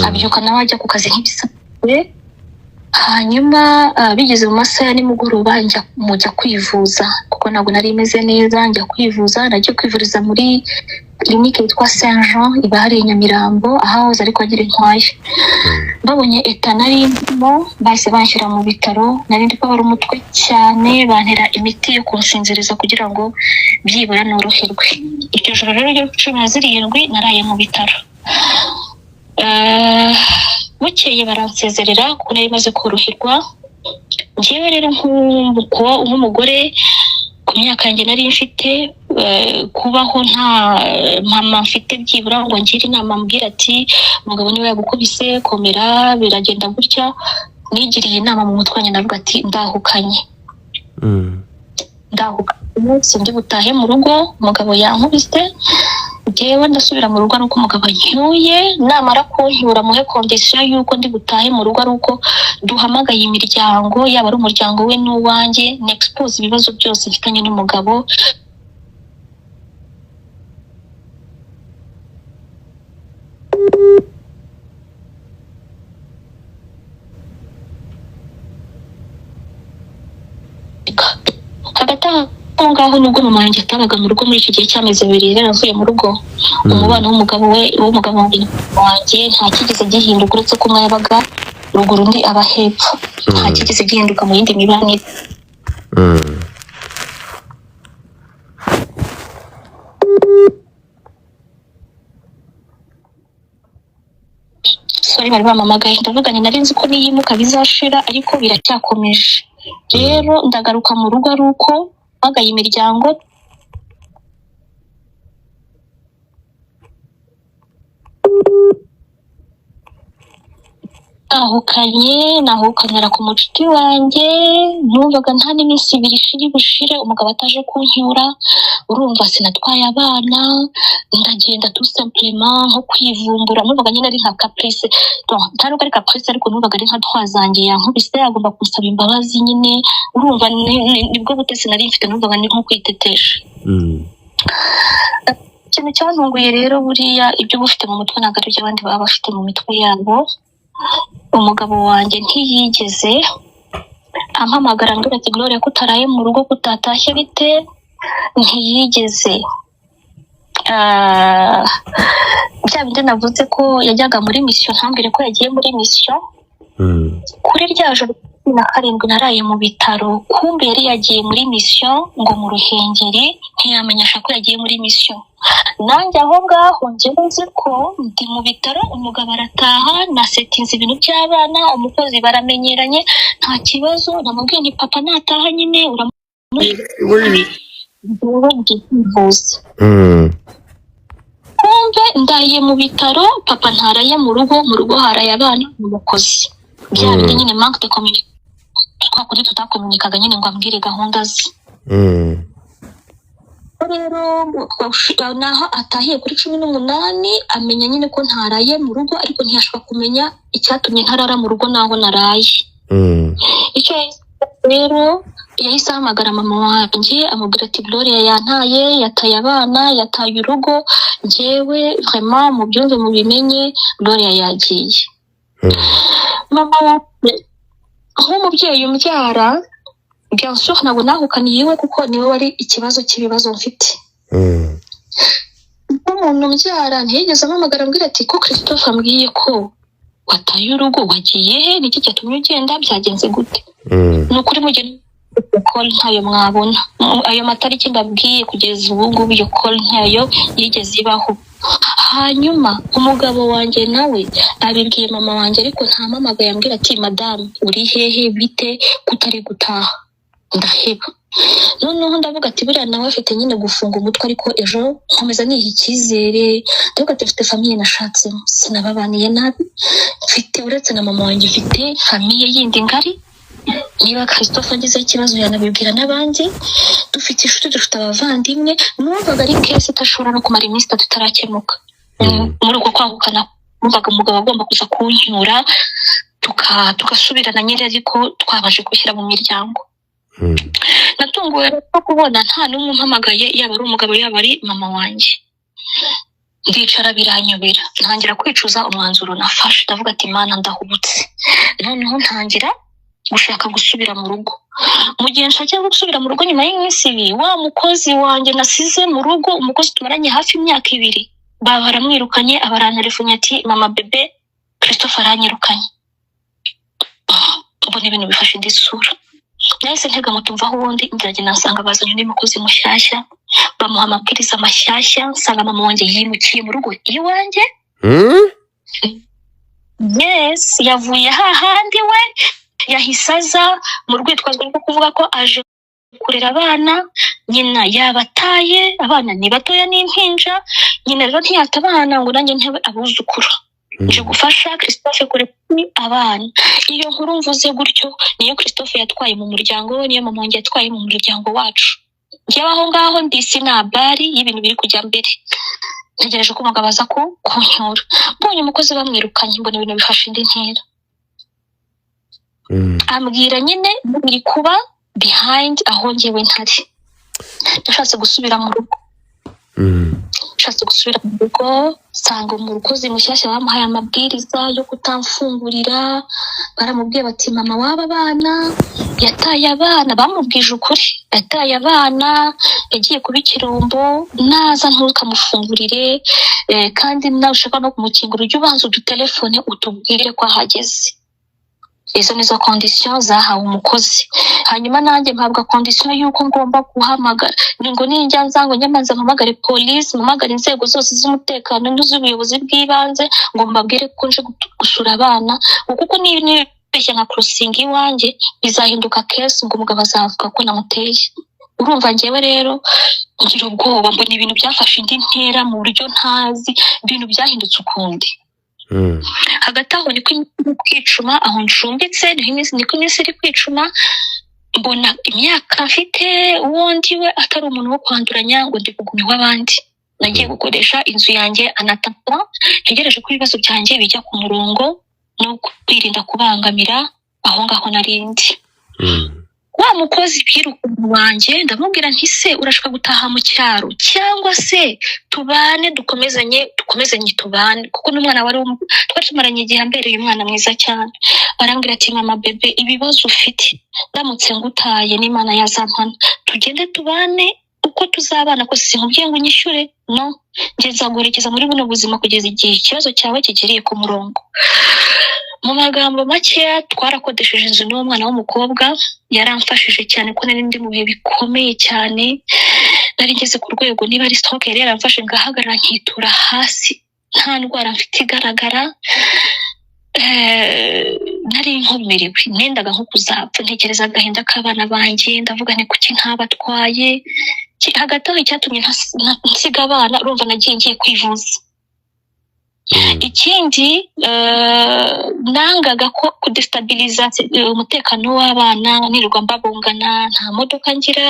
Speaker 5: Abyuka nawe ajya ku kazi nk'ibisanzwe. Hanyuma bigeze mu masaha ya nimugoroba mujya kwivuza, kuko ntabwo nari imeze neza. Njya kwivuza, nagiye kwivuriza muri clinique yitwa Saint Jean iba hari Nyamirambo, ahahoze ariko agira intwaye. Babonye eta nari ndimo, bahise banshyira mu bitaro. Nari ndi kubara umutwe cyane, bantera imiti yo kunsinziriza kugira ngo byibura noroherwe. Iryo joro rero ryo 17 naraye mu bitaro. Bukeye baransezerera kuko nari maze koroherwa. Njyewe rero nk'umugore ku myaka yanjye nari mfite, kubaho nta mama mfite byibura ngo ngire inama, mbwira ati umugabo niwe yagukubise, komera, biragenda gutya. Nigiriye inama mu mutwe wanjye, navuga ati ndahukanye. Sindi butahe mu rugo, umugabo yankubise. Njyewe ndasubira mu rugo nuko umugabo anyuye, namara kuncyura muhe condition yuko ndi butahe mu rugo aruko duhamagaye imiryango, yaba ari umuryango we n'uwanjye, n'expose ibibazo byose mfitanye n'umugabo. Hagati aho ngaho nubwo mama yanjye atabaga mu rugo muri icyo gihe cy'amezi 2 rero avuye mu rugo, umubano w'umugabo wanjye nta kigeze gihinduka, uretse ko umwe yabaga ruguru undi aba hepfo. Nta kigeze gihinduka mu yindi mibanire. Sorry, bari bamamagaye, ndavuga ni nari nzi ko niyimuka bizashira, ariko biracyakomeje. Rero ndagaruka mu rugo aruko bagaye imiryango. Nahukanira ku mucuti wanjye, numvaga nta n'iminsi 2 ishiri bushire umugabo ataje kuncyura. Urumva sinatwaye abana, ndagenda tout simplement nko kwivumbura. Numvaga nyine ari nka caprice, ntaruko ari caprice, ariko numvaga ari nka twazange yankubise, agomba gusaba imbabazi nyine. Urumva nibwo butesi nari mfite, numvaga ni nko kwitetesha. Ikintu cyantunguye rero, buriya ibyo bufite mu mutwe ntabwo ari byo abandi baba bafite mu mitwe yabo. Umugabo wanjye ntiyigeze ampamagara ngo ati Gloria ko utaraye mu rugo, kutatashye bite, ntiyigeze. Bya bindi navuze ko yajyaga muri mission, ntambwire ko yagiye muri mission. Kuri rya joro 17 naraye mu bitaro, kumbe yari yagiye muri mission ngo mu Ruhengeri, ntiyamenyesha ko yagiye muri mission. nanjye aho ngaho njyewe nzi ko ndi mu bitaro, umugabo arataha nasetinze ibintu by'abana, umukozi baramenyeranye nta kibazo, namubwiye ni papa nataha nyine uramuvuza. Kumbe ndaye mu bitaro, papa ntaraye mu rugo haraye abana n'umukozi. Bya bindi nyine manque de communication, twakuri tutakomunikaga nyine ngo ambwire gahunda ze. Rero naho atahiye kuri 18 amenya nyine ko ntaraye mu rugo, ariko ntiyashobora kumenya icyatumye ntarara mu rugo naho naraye. Icyo rero yahise ahamagara mama wanjye amubwira ati Gloria yantaye, yataye abana, yataye urugo, njyewe vraiment mu byumve mu bimenye Gloria yagiye. Mama nk'umubyeyi umbyara, bien sûr ntabwo nahukaniye iwe kuko niwe wari ikibazo cy'ibibazo mfite. Umuntu umbyara ntiyigeze ampamagara ambwira ati ko Christophe ambwiye ko wataye urugo, wagiye he, niki cyatumye ugenda, byagenze gute? Nukuri mugeni call ntayo mwabona, ayo matariki mbabwiye kugeza ubu ngubu iyo call ntayo yigeze ibaho. Hanyuma umugabo wanjye nawe abibwiye mama wanjye, ariko ntampamagaye ambwira ati madame uri hehe, bite kutari gutaha. Ndaheba. Noneho ndavuga ati buriya nawe afite nyine gufunga umutwe, ariko ejo nkomeza niha icyizere, ndavuga ati mfite famille nashatsemo, sinababaniye nabi, mfite uretse na mama wanjye mfite famille yindi ngari, niba Christophe agize ikibazo yanabibwira n'abandi, dufite inshuti, dufite abavandimwe, numvaga ari case itashobora no kumara iminsi tutarakemuka. Muri uko kwahukana numvaga umugabo agomba kuza kunyura tugasubirana nyine, ariko twabaje gushyira mu miryango. Natunguwe no kubona nta n'umwe umpamagaye, yaba ari umugabo yaba ari mama wanjye. Ndicara biranyobera, ntangira kwicuza umwanzuro nafashe, ndavuga ati Mana ndahubutse. Noneho ntangira gushaka gusubira mu rugo. Mu gihe nshaka gusubira mu rugo nyuma y'iminsi ibiri, wa mukozi wanjye nasize mu rugo, umukozi tumaranye hafi imyaka 2, baramwirukanye, abarantelefone ati mama bebe Christophe aranyirukanye. Ubona ibintu bifashe indi sura. Nahise ntega mutumvaho ubundi, ndagenda nsanga bazanye undi mukozi mushyashya, bamuha amabwiriza mashyashya, nsanga mama wanjye yimukiye mu rugo iwanjye. Yes, yavuye hahandi we yahise aza mu rwitwazo rwo kuvuga ko aje kurera abana, nyina yabataye, abana ni batoya n'impinja, nyina rero ntiyatabana ngo nanjye ntebe abuzukuru. Nje gufasha Christophe kurera abana. Iyo nkuru mvuze gutyo niyo Christophe yatwaye mu muryango we, niyo mama wanjye yatwaye mu muryango wacu. Njyewe aho ngaho ndi sinabari y'ibintu biri kujya mbere. Ntegereje ko umugabo aza kunyura. Mbonye umukozi bamwirukanye, mbona ibintu bifashe indi ntera. Ambwira nyine biri kuba behind aho njyewe ntari. Ndashatse gusubira mu rugo. Nshatse gusubira mu rugo, sanga umukozi mushyashya bamuhaye amabwiriza yo kutamfungurira. Baramubwiye bati mama w'aba bana yataye abana, bamubwije ukuri, yataye abana, yagiye kuba ikirombo, naza ntukamufungurire, kandi nawe ushaka no kumukingura ujye ubanza udutelefone utubwire ko ahageze. Izo nizo conditions zahawe umukozi. Hanyuma nanjye mpabwa condition yuko ngomba guhamagara, ngo ninjya nzango nyamanza mpamagare police, mpamagare inzego zose z'umutekano n'iz'ubuyobozi bw'ibanze, ngo mbabwire ko nje gusura abana, kuko ni beshya nka crossing iwanjye bizahinduka case, ngo umugabo azavuga ko namuteye. Urumva njyewe rero ngira ubwoba, mbona ibintu byafashe indi ntera mu buryo ntazi, ibintu byahindutse ukundi. Hagati aho niko kwicuma, aho ncumbitse niko iminsi iri kwicuma, mbona imyaka mfite uwundi we atari umuntu wo kwanduranya ngo ndi kugumya w'abandi. Nagiye gukoresha inzu yanjye anataka, ntegereje ko ibibazo byanjye bijya ku murongo no kwirinda kubangamira aho ngaho narindi. Wa mukozi bwirukanye wanjye ndamubwira nti se urashaka gutaha mu cyaro cyangwa se tubane dukomezanye tubane, kuko n'umwana wari twari tumaranye igihe ambereye umwana mwiza cyane. Barambwira ati mama bebe ibibazo ufite ndamutse ngutaye n'Imana yazampana, tugende tubane uko tuzabana, ko sinkubwiye ngo unyishyure, no, nje nzaguherekeza muri buno buzima kugeza igihe ikibazo cyawe kigeriye ku murongo. Mu magambo make twarakodesheje inzu n'umwana w'umukobwa, yaramfashije cyane ko nari ndi mu bihe bikomeye cyane. nari ngeze ku rwego niba ari stroke yari yaramfashe ngahagarara nkitura hasi nta ndwara mfite igaragara. Nari nkomerewe nendaga nko kuzapfa, ntekereza agahinda k'abana banjye, ndavuga ni kuki ntabatwaye. Hagati aho icyatumye nsiga abana urumva nagiye ngiye kwivuza. Ikindi nangaga ko kudestabiliza umutekano w'abana nirirwa mbabungana, nta modoka ngira,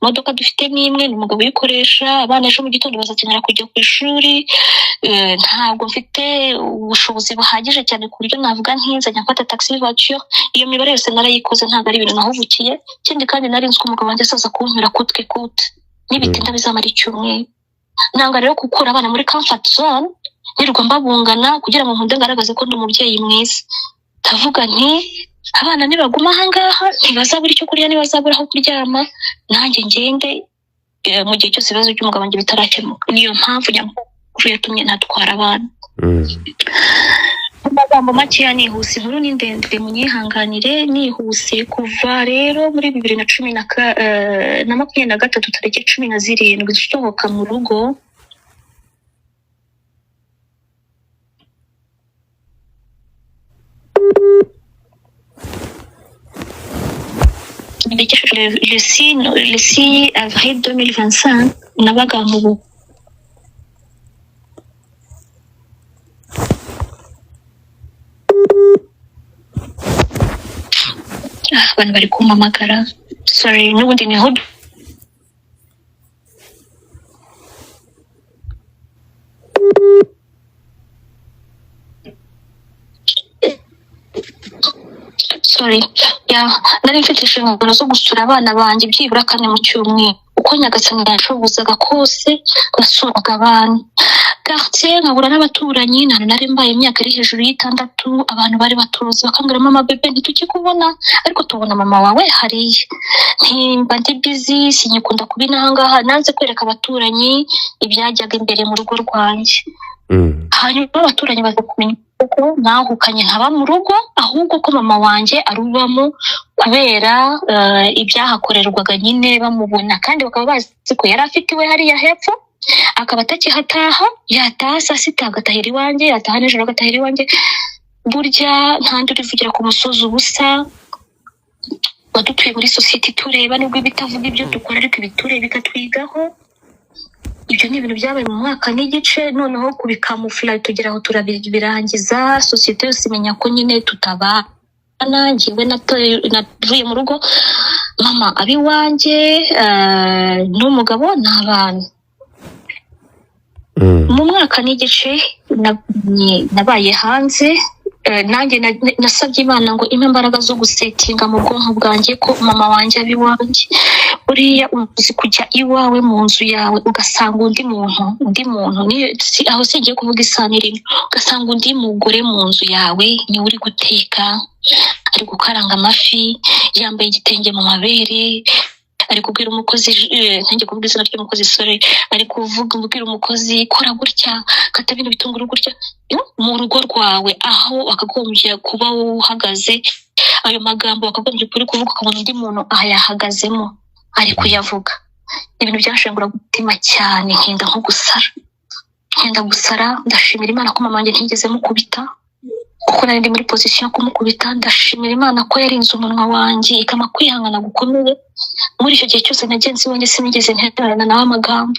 Speaker 5: modoka dufite n'imwe ni umugabo uyikoresha, abana ejo mu gitondo bazakenera kujya ku ishuri, ntabwo mfite ubushobozi buhagije cyane ku buryo navuga ntinzajya mfata taxi voiture. Iyo mibare yose narayikoze, ntabwo ari ibintu nahubukiye. Ikindi kandi nari nzi ko umugabo wanjye asaza kumpera kutwe n'ibitinda bizamara icyumweru. Nanga rero gukura abana muri comfort zone nirirwa mbabungana kugira ngo nkunde ngaragaze ko ndi umubyeyi mwiza. Ndavuga nti abana nibaguma ahangaha ntibazabura icyo kurya, ntibazabura aho kuryama, nanjye ngende mu gihe cyose ibibazo by'umugabo wanjye bitarakemuka. Niyo mpamvu nyamukuru yatumye natwara abana. Amagambo makeya nihuse, inkuru ni ndende munyihanganire. Nihuse kuva rero muri 2023 tariki 17 dusohoka mu rugo, le 6 avril 2025 nabaga mu rugo. Abantu bari kumpamagara, sorry, n'ubundi niho nari mfite inshingano zo gusura abana banjye byibura 4 mu cyumweru. Uko Nyagasani yashobozaga kose basuraga abana. Quartier nkabura n'abaturanyi, nari mbaye imyaka iri hejuru y'6. Abantu bari batuzi bakambwira mama bebe ntitukikubona, ariko tubona mama wawe hariya. Ntimba ndi busy, sinyikunda kubinahangaha, nanze kwereka abaturanyi ibyajyaga imbere mu rugo rwanjye. Hanyuma abaturanyi baza kumenya ko nahukanye ntaba mu rugo, ahubwo ko mama wanjye arubamo kubera ibyahakorerwaga nyine bamubona, kandi bakaba bazi ko yari afite iwe hariya hepfo, akaba atakihataha, yataha saa sita agatahira iwanjye, yataha nijoro agatahira iwanjye. Burya ntandi urivugira ku musozi ubusa, badutuye muri society tureba nubwo ibitavuga ibyo dukora ariko ibiture bikatwigaho. Ibyo ni ibintu byabaye mu mwaka n'igice, noneho kubikamufla tugera aho turabirangiza, society yose imenya ko nyine tutabana. Ngiwe navuye mu rugo, mama abi wanjye n'umugabo n'abana. Mu mwaka n'igice nabaye hanze, nanjye nasabye Imana ngo impe imbaraga zo gusetinga mu bwonko bwanjye ko mama wanjye abi wanjye. Uriya uzi kujya iwawe mu nzu yawe ugasanga undi muntu aho singiye kuvuga isanirino, ugasanga undi mugore mu nzu yawe ni uri guteka, ari gukaranga amafi, yambaye igitenge mu mabere, ari kubwira umukozi, ntangiye kuvuga izina ry'umukozi, sorry, ari kubwira umukozi kora gutya, kata ibintu bitunguru gutya mu rugo rwawe, aho wakagombye kuba uhagaze. Ayo magambo wakagombye kuri kuvuga ukabona undi muntu ahayahagazemo ari kuyavuga. Ibintu byashengura gutima cyane, nkenda gusara. Ndashimira Imana ko mama wanjye ntigeze mukubita, kuko nari ndi muri position yo kumukubita. Ndashimira Imana ko yarinze umunwa wanjye ikama kwihangana gukomeye. Muri icyo gihe cyose nagenzi wanjye sinigeze nterana nawe amagambo,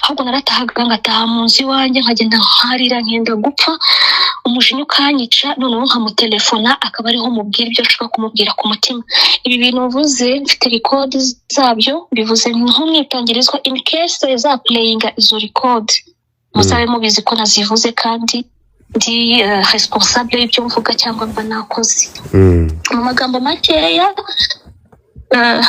Speaker 5: ahubwo naratahaga ngataha mu nzu iwanjye nkagenda nkarira, nkenda gupfa, umujinya ukanyica, noneho nkamutelefona akaba ariho mubwira ibyo nshaka kumubwira ku mutima. Ibi bintu uvuze mfite record zabyo, bivuze nk'umwitangirizwa in case za playing izo record musabe mubizi ko nazivuze kandi ndi responsable y'ibyo mvuga cyangwa mba nakoze. Mu magambo makeya,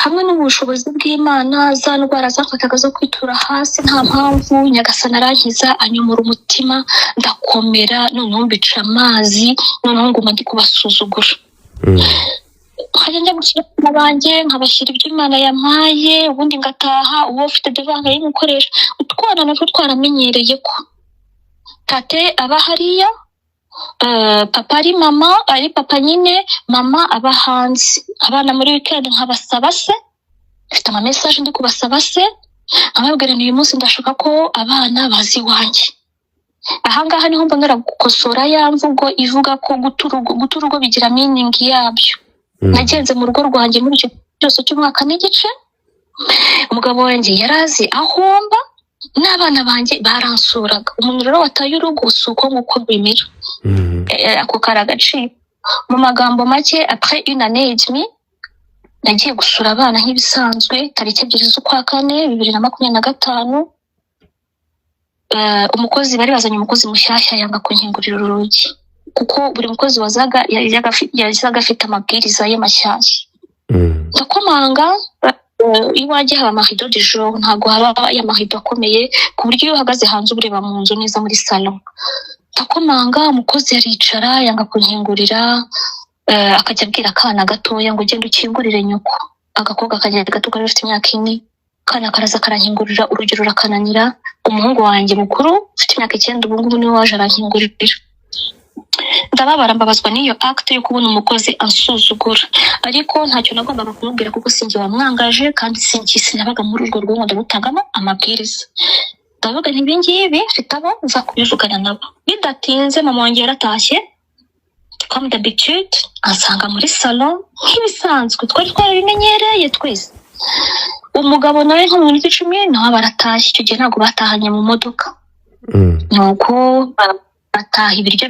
Speaker 5: hamwe n'ubushobozi bw'Imana, za ndwara zafataga zo kwitura hasi nta mpamvu, Nyagasani arankiza, anyomora umutima, ndakomera, noneho mbica amazi, noneho nguma ndi kubasuzugura. Nkajya njya gusura abanjye, nkabashyira ibyo Imana yampaye, ubundi ngataha. Uwo ufite devanga y'umukoresha, utwana natwo twaramenyereye ko tate aba hariya, papa ari mama, ari papa nyine, mama aba hanze. Abana muri weekend nkabasaba se, mfite ama message ndi kubasaba se, nkababwira uyu munsi ndashaka ko abana bazi iwanjye. Ahangaha niho mbonera gukosora ya mvugo ivuga ko guta urugo bigira meaning yabyo. Nagenze mu rugo rwanjye muri icyo cyose cy'umwaka n'igice, umugabo wanjye yarazi aho mba n'abana banjye baransuraga. Umuntu rero wataye urugo uko nguko bimera, ako karagaciro. Mu magambo make, après une année et demie nagiye gusura abana nk'ibisanzwe tariki 2 z'ukwa kane 2025. Umukozi bari bazanye umukozi mushyashya yanga kunkingurira urugi kuko buri mukozi wazaga yazaga afite amabwiriza ye mashyashya. Ndakomanga, iwanjye haba amarido du jour, ntago haba amarido akomeye ku buryo iyo uhagaze hanze ureba mu nzu neza muri salon. Ndakomanga, umukozi aricara yanga kunkingurira, akajya abwira akana gatoya ngo genda ukingurire nyoko. Agakobwa kagenda gato kari gafite imyaka 4, kana karaza karankingurira, urugi rurakananira. Umuhungu wanjye mukuru ufite imyaka 9 ubu ngubu niwe waje arankingurira. Ndababara mbabazwa n'iyo act yo kubona umukozi ansuzugura, ariko ntacyo nagombaga kumubwira kuko sinjye wamwangaje kandi sinabaga muri urwo rwego ndagutangamo amabwiriza. Ndavuga nti ibingibi mfite abo nza kubivugana nabo. Bidatinze mama wanjye yaratashye, comme d'habitude ansanga muri salon nk'ibisanzwe, twari twarabimenyereye twese. Umugabo nawe nko mu minota 10 nawe baratashye. Icyo gihe ntabwo batahanye mu modoka, nuko bataha ibiryo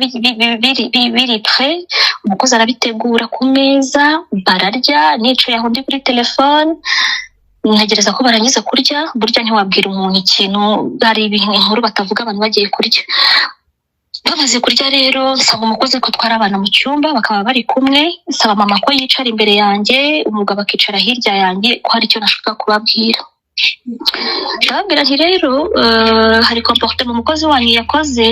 Speaker 5: biri pre, umukozi arabitegura ku meza, bararya, nicaye aho ndi kuri telefone ntegereza ko barangiza kurya. Burya ntiwabwira umuntu ikintu, hari ibintu inkuru batavuga abantu bagiye kurya. Bamaze kurya rero nsaba umukozi ko twara abana mu cyumba, bakaba bari kumwe. Nsaba mama ko yicara imbere yanjye, umugabo akicara hirya yanjye, ko hari icyo nashaka kubabwira. Ndababwira nti rero hari comportement umukozi wanyu yakoze,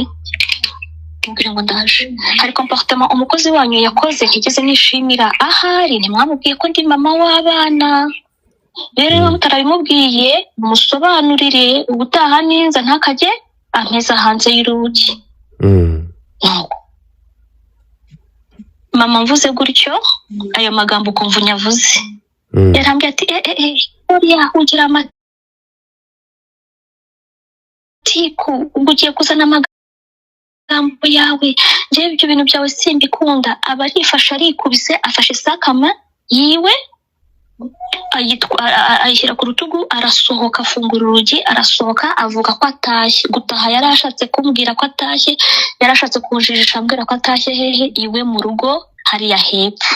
Speaker 5: mbwira ngo ndaje. Hari comportement umukozi wanyu yakoze ntigeze nishimira. Ahari ntimwamubwiye ko ndi mama w'abana, rero niba mutarabimubwiye musobanurire ubutaha neza ntakajye ampeza hanze y'urugi. Mama mvuze gutyo ayo magambo kumva nyavuze, yarambye ati oya ugira amatiku ugiye kuzana amagambo yawe, njye ibyo bintu byawe simbikunda. Aba arifasha arikubise, afashe sakama yiwe ayishyira ku rutugu, arasohoka, afungura urugi, arasohoka, avuga ko atashye. Gutaha yarashatse kumbwira ko atashye, yarashatse kunjijisha ambwira ko atashye hehe, iwe mu rugo hariya hepfo.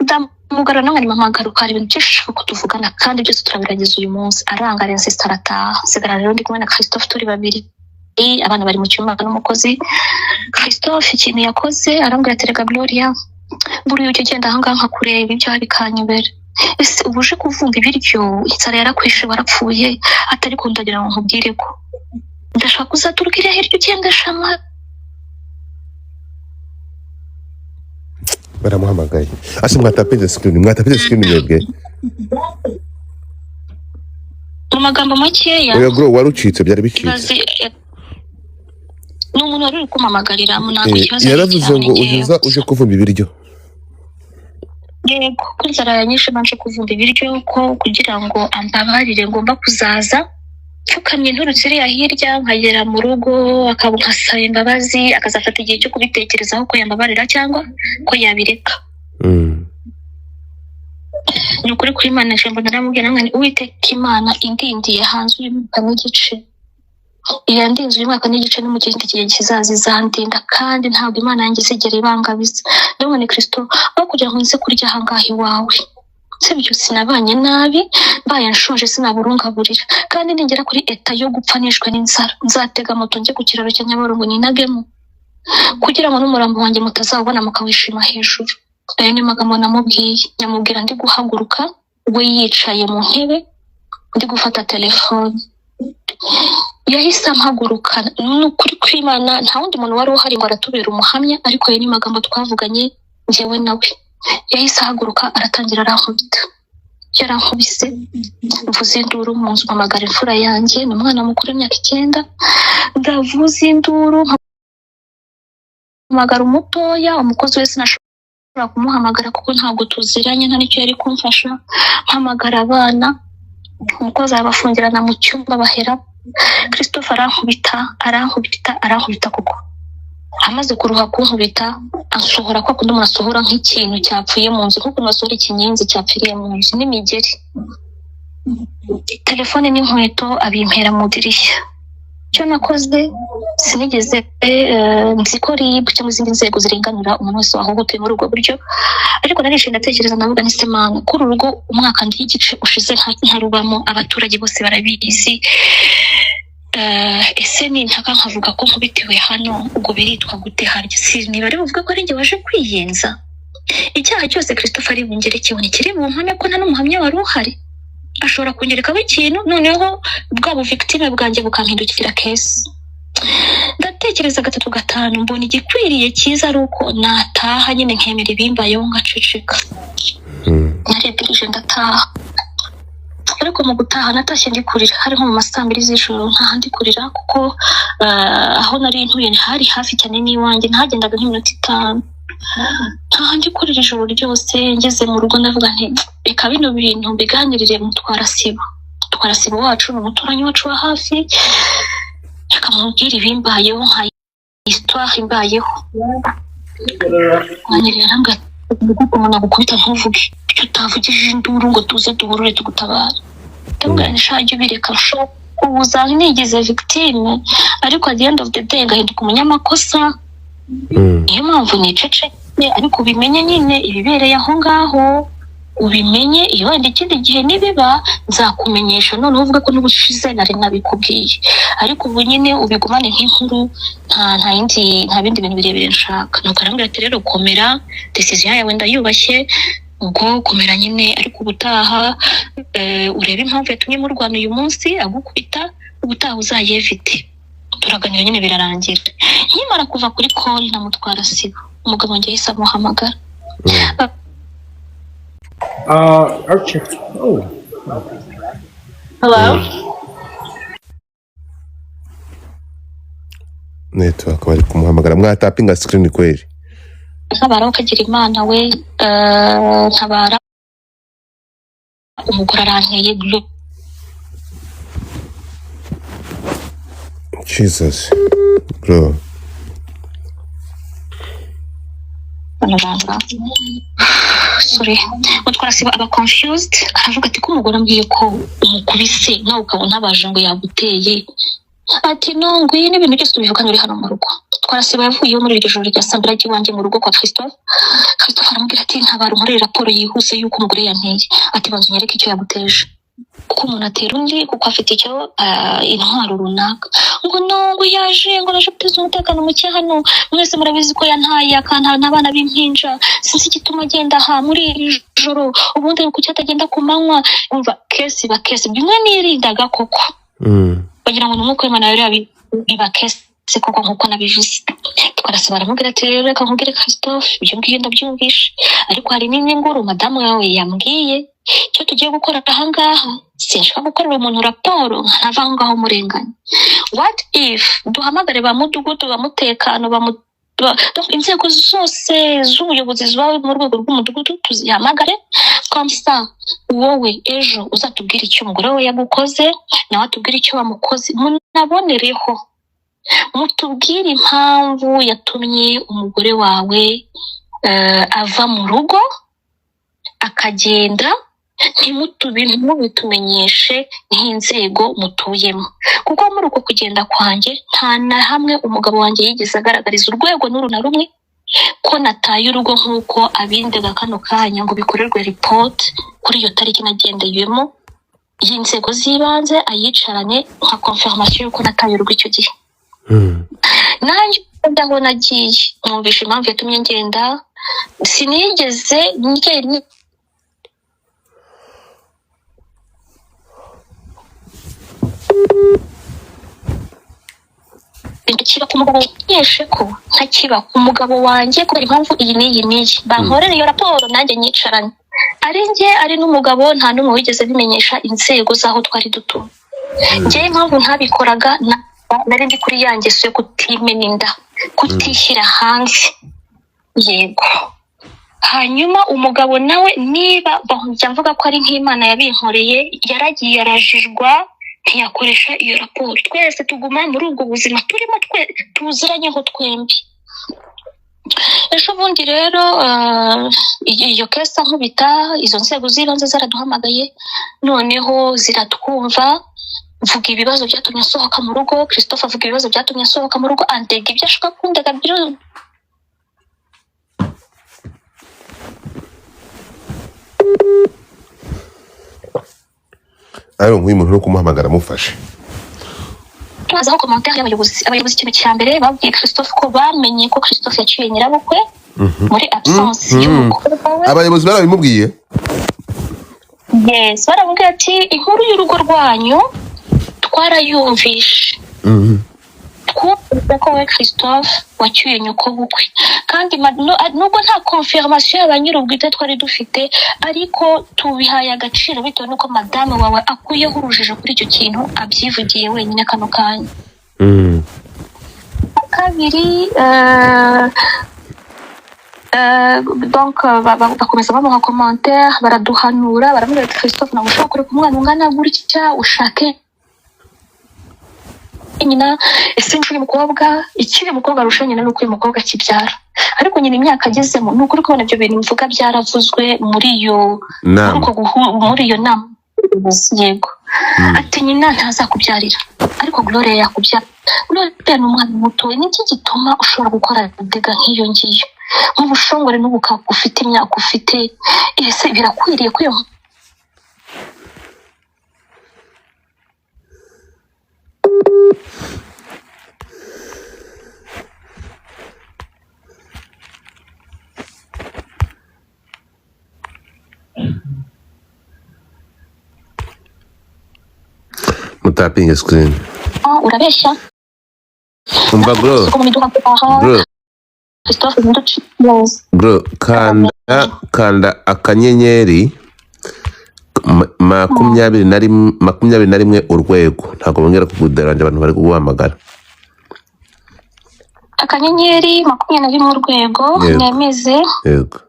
Speaker 5: Ndamugara nawe mama garuka, hari ibintu byinshi ko tuvugana kandi byose turabirangiza uyu munsi. Arangara insista arataha, sigara rero ndi kumwe na Christophe turi babiri, abana bari mu cyumba n'umukozi. Christophe ikintu yakoze arambwira ati rega Gloria, buriya ujya ugenda ahangaha nkakureba ibyo bikanyobera. Ese ubu uje kuvumba ibiryo, inzara yarakwishe warapfuye? Atari kundagira ngo nkubwire ko ndashaka uzatubwira hirya ugenda shama.
Speaker 4: Baramuhamagaye. Ase mwatapeze screen mwebwe.
Speaker 5: Mu magambo makeya,
Speaker 4: oya bro warucitse, byari bicitse.
Speaker 5: N'umuntu wari kumamagarira munako kibazo.
Speaker 4: Yaravuze ngo uje kuvumba ibiryo.
Speaker 5: Yego, kunzara yanyishe banje kuvumba ibiryo ko kugira ngo ambabarire ngomba kuzaza. Pfukamye nturutse iriya hirya nkagera mu rugo, akabukasaba imbabazi, akazafata igihe cyo kubitekerezaho ko yambabarira cyangwa ko yabireka. Ni ukuri kuri Imana ijambo naramubwira ngo Uwiteka Imana indindiye hanze y'umwaka n'igice. Iyo ndinze y'umwaka n'igice no mu kindi gihe kizaza izandinda, kandi ntabwo Imana yanjye izigera ibangabiza. Rero ni Kristo aho kugira ngo nze kurya ahangaha iwawe. Sibyo sinabanye nabi, mbaye nshonje sinaburungaburira, kandi ningera kuri eta yo gupfa nishwe n'inzara nzatega moto njye ku kiraro cya Nyabarongo ninagemo, kugira ngo n'umurambo wanjye mutazabona mukawishima hejuru. Ayo ni magambo namubwiye. Nyamubwira ndi guhaguruka, we yicaye mu ntebe, ndi gufata telefone. Yahise ampaguruka. N'ukuri kw'Imana nta wundi muntu wari uhari ngo aratubera umuhamya, ariko ayo ni magambo twavuganye njyewe nawe. Yahise ahaguruka aratangira arankubita. Yarankubise, mvuze induru mu nzu, mpamagara imfura yanjye, ni umwana mukuru w'imyaka 9. Ndavuze induru, mpamagara umutoya, umukozi wese kumuhamagara kuko ntabwo tuziranye, nta nicyo yari kumfasha. Mpamagara abana, umukozi abafungirana mu cyumba bahera. Christophe arankubita kuko amaze kuruha kunkubita asohora kwa kundi umuntu asohora nk'ikintu cyapfuye mu nzu, kuko nasohora ikinyenzi cyapfiriye mu nzu n'imigeri. Telefone n'inkweto abimpera mu dirishya. Cyo nakoze sinigeze nzi ko RIB cyangwa izindi nzego zirenganura umuntu wese wahohotewe muri ubwo buryo, ariko narishe ndatekereza navuga ni semana kuri urugo umwaka ndi igice ushize ntarubamo, abaturage bose barabizi. Ese ni ntaka nkavuga ko nkubitewe hano ubwo biritwa gute harya? Si niba ari buvuga ko ari njye waje kwiyenza? Icyaha cyose Christophe ari bungerekeho ntikiri bumpame ko nta n'umuhamya wari uhari. Ashobora kungerekaho ikintu noneho bwa victime bwanjye bukampindukira case. Ndatekereza 3-5 mbona igikwiriye cyiza ari uko nataha nyine nkemera ibimbayeho ngaceceka. Narebirije ndataha, ariko mu gutaha natashye ndi kurira. Hari nko mu masaa 2 z'ijoro ntaha ndi kurira kuko aho nari ntuye hari hafi cyane n'iwanjye, ntagendaga nk'iminota 5. Ntaha ndi kurira ijoro ryose. Ngeze mu rugo ndavuga nti reka bino bintu mbiganirire Mutwara Sibo wacu n'umuturanyi wacu wa hafi, akamubwira ibimbayeho nka histoire imbayeho. Nanyerera umuntu agukubita ntuvuge, icyo utavugije induru ngo tuze duhurure tugutabara. Ndabwira nishajye bireka uza nigeze victime, ariko at the end of the day ngahinduka umunyamakosa. Niyo mpamvu nicece, ariko ubimenye nyine ibibereye aho ngaho, ubimenye. Iyo wenda ikindi gihe nibiba nzakumenyesha, none uvuga ko n'ubushize nari nabikubwiye, ariko ubu nyine ubigumane nk'inkuru, nta bindi bintu birebire nshaka. Nuko arambwira ati rero komera, decision yawe ndayubashye, ubwo komera nyine, ariko ubutaha urebe impamvu yatumye murwana uyu munsi agukubita, ubutaha uzayevite. Turaganira nyine birarangira. Nkimara kuva kuri call na Mutwara Sibo, umugabo wanjye yahise amuhamagara.
Speaker 6: Archer. Oh.
Speaker 3: Hello?
Speaker 4: Network bari kumuhamagara, mwatapinga screen kweli.
Speaker 5: Ntabara ukagira Imana we, ntabara umugore aranteye blue.
Speaker 4: Jesus bro.
Speaker 5: Sorry, Mutwara Sibo aba confused, aravuga ati ko umugore ambwiye ko umukubise nawe ukabona abaje ngo yaguteye. Ati no ngwiye n'ibintu byose ubivugana uri hano mu rugo. Mutwara Sibo yavuyeho muri iryo joro rya Sambira ry'iwanjye mu rugo kwa Christophe. Christophe aramubwira ati ntabara muri raporo yihuse yuko umugore yanteye. Ati banzu nyereke icyo yaguteje. Kuko umuntu atera undi kuko afite icyo intwaro runaka. Ngo no ngo yaje ngo naje guteza umutekano muke hano, mwese murabizi ko yantaye akanta n'abana b'impinja, sinzi igituma agenda aha muri iri joro, ubundi kuki atagenda ku manywa. Umva case bimwe nirindaga koko. Bagira ngo n'umwuka w'Imana yari biba case koko nkuko nabivuze. Twarasaba aramubwira ati rero reka nkubwire Christophe, ibyo ngiye ndabyumvishe, ariko hari n'indi nguru madamu yawe yambwiye. Cyo tugiye gukora ahangaha, sinshaka gukorera umuntu raporo nkava ngaho murenganya. What if duhamagare ba mudugudu bamutekano inzego zose z'ubuyobozi z'abawe mu rwego rw'umudugudu tuzihamagare, komsa wowe ejo uzatubwira icyo umugore we yagukoze, nawe atubwira icyo wamukoze, munabonereho mutubwire impamvu yatumye umugore wawe ava mu rugo akagenda. Ntimubitumenyeshe nk'inzego mutuyemo, kuko muri uko kugenda kwanjye nta na hamwe umugabo wanjye yigeze agaragariza urwego n'uru na rumwe ko nataye urugo nk'uko abindega kano kanya ngo bikorerwe report kuri iyo tariki nagendeyemo y'inzego z'ibanze, ayicarane nka confirmation yuko nataye urugo icyo gihe. Nanjye ndaho nagiye numvisha impamvu yatumye ngenda, sinigeze ngenda kiba ku mugabo yeshe ko ntakiba ku mugabo wanjye kubera impamvu iyi n'iyi bankorera iyo raporo nanjye nyicaranye, ari njye ari n'umugabo nta n'umwe wigeze bimenyesha inzego z'aho twari dutuye. Njye impamvu ntabikoraga nari ndi kuri yanjye so kutimena inda, kutishyira hanze. Yego hanyuma umugabo nawe niba bahujya mvuga ko ari nk'Imana yabinkoreye yaragiye arajijwa ntiyakoresha iyo raporo. Twese tuguma muri ubwo buzima turimo tuziranyeho twembi. Ejo bundi rero iyo kesa nkubita izo nzego z'ibanze zaraduhamagaye noneho ziratwumva, mvuga ibibazo byatumye asohoka mu rugo, Christophe avuga ibibazo byatumye asohoka mu rugo, andega ibyo ashaka kundega byo.
Speaker 4: nk'uyu muntu no kumuhamagara mufashe
Speaker 5: Tubazaho commentaire y'abayobozi ikintu cya mbere babwiye Christophe ko bamenye ko Christophe yaciye nyirabukwe muri absence y'umukobwa we.
Speaker 4: Abayobozi barabimubwiye?
Speaker 5: Yes, baramubwiye ati inkuru y'urugo rwanyu twarayumvishe. Twumva ko we Christophe wacyuye nyoko bukwe, kandi nubwo nta confirmation y'abanyirubwite twari dufite, ariko tubihaye agaciro bitewe nuko madame wawe akuyeho urujijo kuri icyo kintu abyivugiye wenyine kano kanya. Kabiri donc bakomeza bamuha commentaire, baraduhanura, baramubwira ati Christophe ntabwo ushobora kureka umwana ungana gutya, ushake nyina. Ese nshuri mukobwa ikiri mukobwa arusha nyina nuko uyu mukobwa kibyara, ariko nyina imyaka agezemo nuko uri kubona ibyo bintu mvuga byaravuzwe muri iyo nama. Yego, ati nyina ntazakubyarira ariko Gloria yakubyara. Gloria ni umwana muto, niki gituma ushobora gukora dega nk'iyo ngiyo mu bushongore n'ubuka ufite imyaka ufite? Ese birakwiriye ko iyo
Speaker 4: mutapinga screen?
Speaker 5: urabeshya?
Speaker 4: Umva bro, kanda akanyenyeri 21 urwego. Ntabwo bongera kuguderanja abantu bari kuguhamagara.
Speaker 5: Akanyenyeri 21 urwego nemeze.
Speaker 4: Yego.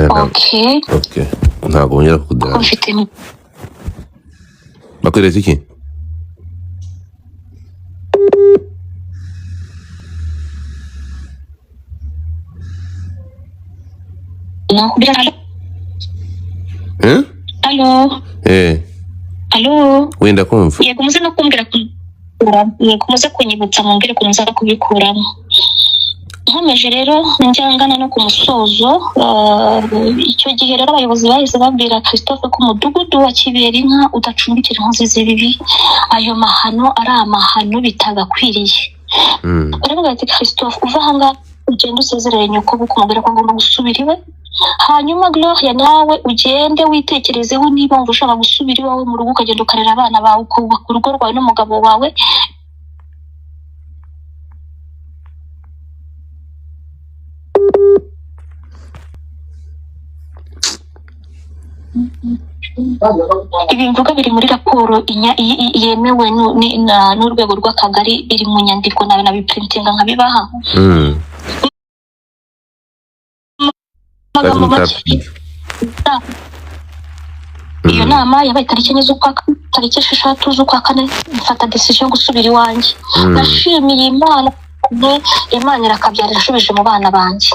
Speaker 5: Okay.
Speaker 4: Ntabwo bongera kuguderanja. Bakwiriye iki?
Speaker 5: Allo. Allo.
Speaker 4: Wenda kumva.
Speaker 5: Yego muze no kumbwira yego muze kunyibutsa mumbwire ko nza kubikuramo. Nkomeje rero njyangana no ku musozo. Icyo gihe rero abayobozi bahise babwira Christophe ko umudugudu wa Kiberinka udacumbikira inkozi z'ibibi, ayo mahano ari amahano bitagakwiriye. Baravuga ati Christophe uva hanga ugende usezerere nyoko bukumubwira ko ngomba gusubira iwe, hanyuma Gloria nawe ugende witekerezeho niba wumva ushaka gusubira iwawe mu rugo ukagenda ukarera abana bawe ukubaka urugo rwawe n'umugabo wawe. Ibi mvuga biri muri raporo yemewe n'urwego rw'akagari, biri mu nyandiko nawe nabiprintinga nkabibaha. Iyo nama yabaye tariki 6 z'ukwa kane, mfata decision gusubira iwanjye. Nashimiye Imana irakabyara irashubije mu bana banjye.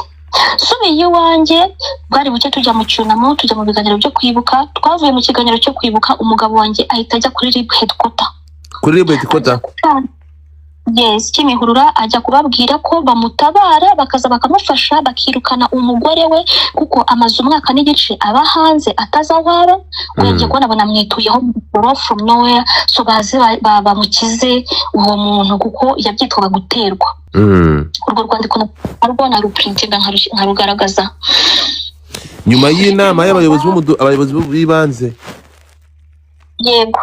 Speaker 5: Subiye iwanjye bwari buke tujya mu cyunamo, tujya mu biganiro byo kwibuka. Twavuye mu kiganiro cyo kwibuka umugabo wanjye ahita ajya kuri RIB headquarter.
Speaker 4: Kuri RIB headquarter?
Speaker 5: Yes, Kimihurura ajya kubabwira ko bamutabara bakaza bakamufasha bakirukana umugore we kuko amaze umwaka n'igice aba hanze atazawara. Uyagiye kubona banamwituyeho from nowhere, so baze bamukize uwo muntu kuko yabyitwaga guterwa. Urwo rwandiko narwo naruprintinga nkarugaragaza.
Speaker 4: Nyuma y'inama y'abayobozi b'ibanze.
Speaker 5: Yego.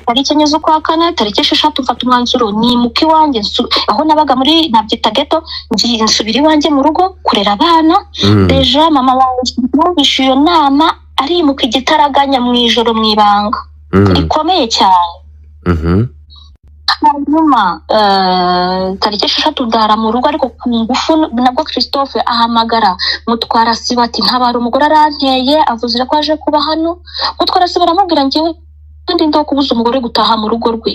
Speaker 5: Tariki 4 z'ukwa kane, tariki 6 mfata umwanzuro nimuka iwanjye aho nabaga muri nabyita ghetto, ngiye nsubira iwanjye mu rugo kurera abana. Deja mama wanjye yumvise iyo nama arimuka igitaraganya mu ijoro mu ibanga rikomeye cyane. hanyuma tariki 6 ndara mu rugo ariko ku ngufu nabwo Christophe ahamagara Mutwara Sibo ati ntabara umugore aranteye avuzira ko aje kuba hano. Mutwara Sibo aramubwira ngewe kandi ndo kubuza umugore gutaha mu rugo rwe.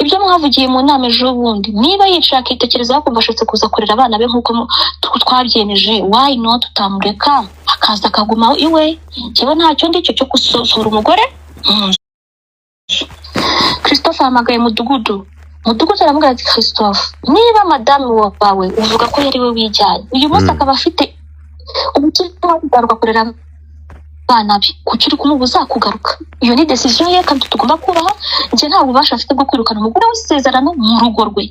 Speaker 5: Ibyo mwavugiye mu nama ejo bundi niba yicaka itekereza ko mbashotse kuza kurera abana be nkuko twabyemeje, why not tutamureka akaza akaguma iwe? Kiba ntacyo ndicyo cyo gusosora umugore. Christophe ahamagaye Mudugudu aramubwira ati Christophe, niba madamu wawe uvuga ko yari we wijyanye uyu munsi akaba afite umutima kugaruka kurera abana be, kuki uri kumubuza kugaruka? Iyo ni decision ye kandi tugomba kubaha. Nje nta bubasha afite bwo kwirukana umugore w'isezerano mu rugo rwe.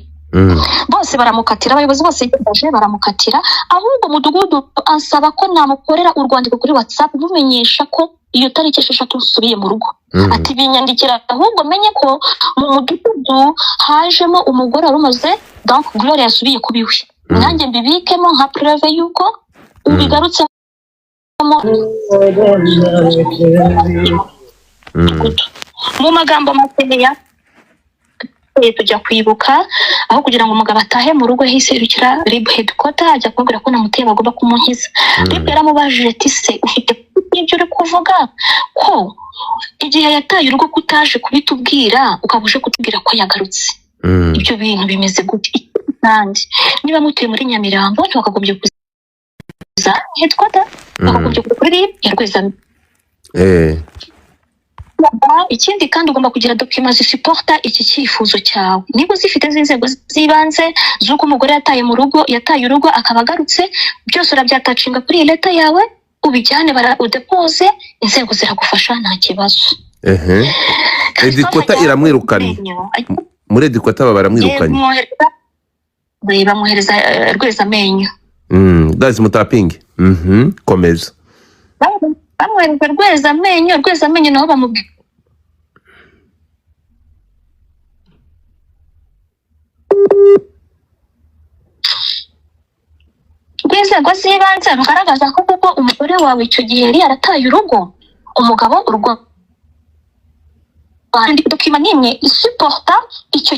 Speaker 5: Bose baramukatira, abayobozi bose baje baramukatira, ahubwo Mudugudu ansaba ko namukorera urwandiko kuri WhatsApp mumenyesha ko iyo tariki 6 usubiye mu rugo. Ati binyandikira ahubwo menye ko mu Mudugudu hajemo umugore warumaze, donc Gloria yasubiye kubiwe. Nanjye mbibikemo nka preuve yuko ubigarutse mu magambo makeya. Tujya kwibuka aho kugira ngo umugabo atahe mu rugo hiserukira RIB headquarter ajya kubwira ko namuteye bagomba kumunkiza. RIB yaramubajije ati se ufite ibyo uri kuvuga ko igihe yataye urugo kutaje kubitubwira ukabuje kutubwira ko yagarutse? Ibyo bintu bimeze gute? Kandi niba mutuye muri Nyamirambo ntibakagombye kuza headquarter, bakagombye kuri RIB ya Rwezamenyo. Ikindi kandi ugomba kugira documents zisuporta iki cyifuzo cyawe. Niba uzifite z'inzego zibanze z'uko umugore yataye urugo akaba agarutse, byose urabyatacinga kuri leta yawe ubijyane udepose, inzego ziragufasha nta kibazo.
Speaker 4: Edikota iramwirukanye muri Edikota baramwirukanye,
Speaker 5: bamuhereza Rwezamenyo.
Speaker 4: That's mutapingi. Komeza.
Speaker 5: Bamwereka Rwezamenyo naho bamubwira rw'inzego z'ibanze rugaragaza ko kuko umugore wawe icyo gihe yari yarataye urugo, umugabo urwo kandi dokima nimwe isuporta icyo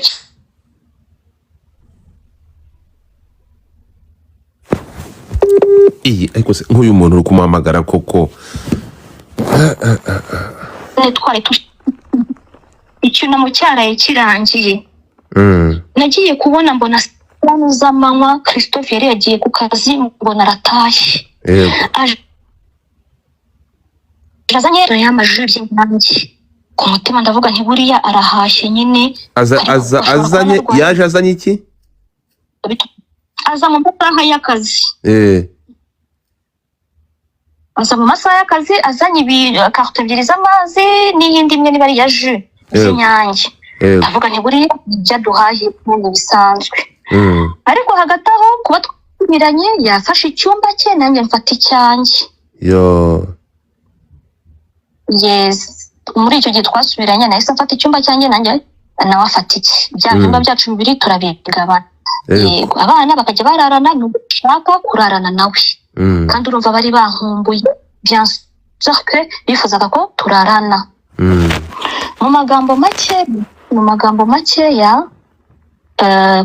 Speaker 4: ariko nk'uyu muntu uri kumuhamagara koko
Speaker 5: icyunamo cyaraye kirangiye. Nagiye kubona mbona z'amanywa Christophe yari yagiye ku kazi mbona aratashye. Azanye y'amajwi by'intangi ku mutima ndavuga nti buriya arahashye nyine.
Speaker 4: Yaje azanye iki?
Speaker 5: Aza mu masaha y'akazi. Aza mu masaha y'akazi azanye carte ebyiri z'amazi n'iyindi imwe niba ari ya jus z'Inyange. Ndavuga nti buriya byaduhaye mu bisanzwe. Ariko hagati aho kuba twimiranye yafashe icyumba cye nanjye mfata icyanjye. Yes, muri icyo gihe twasubiranye nahise mfata icyumba cyanjye nanjye nawe afata iki. Bya byumba byacu bibiri turabigabana. Yego, abana bakajya bararana n'ushaka kurarana nawe. Kandi urumva bari bankumbuye bien sûr que bifuzaga ko turarana. Mu magambo makeya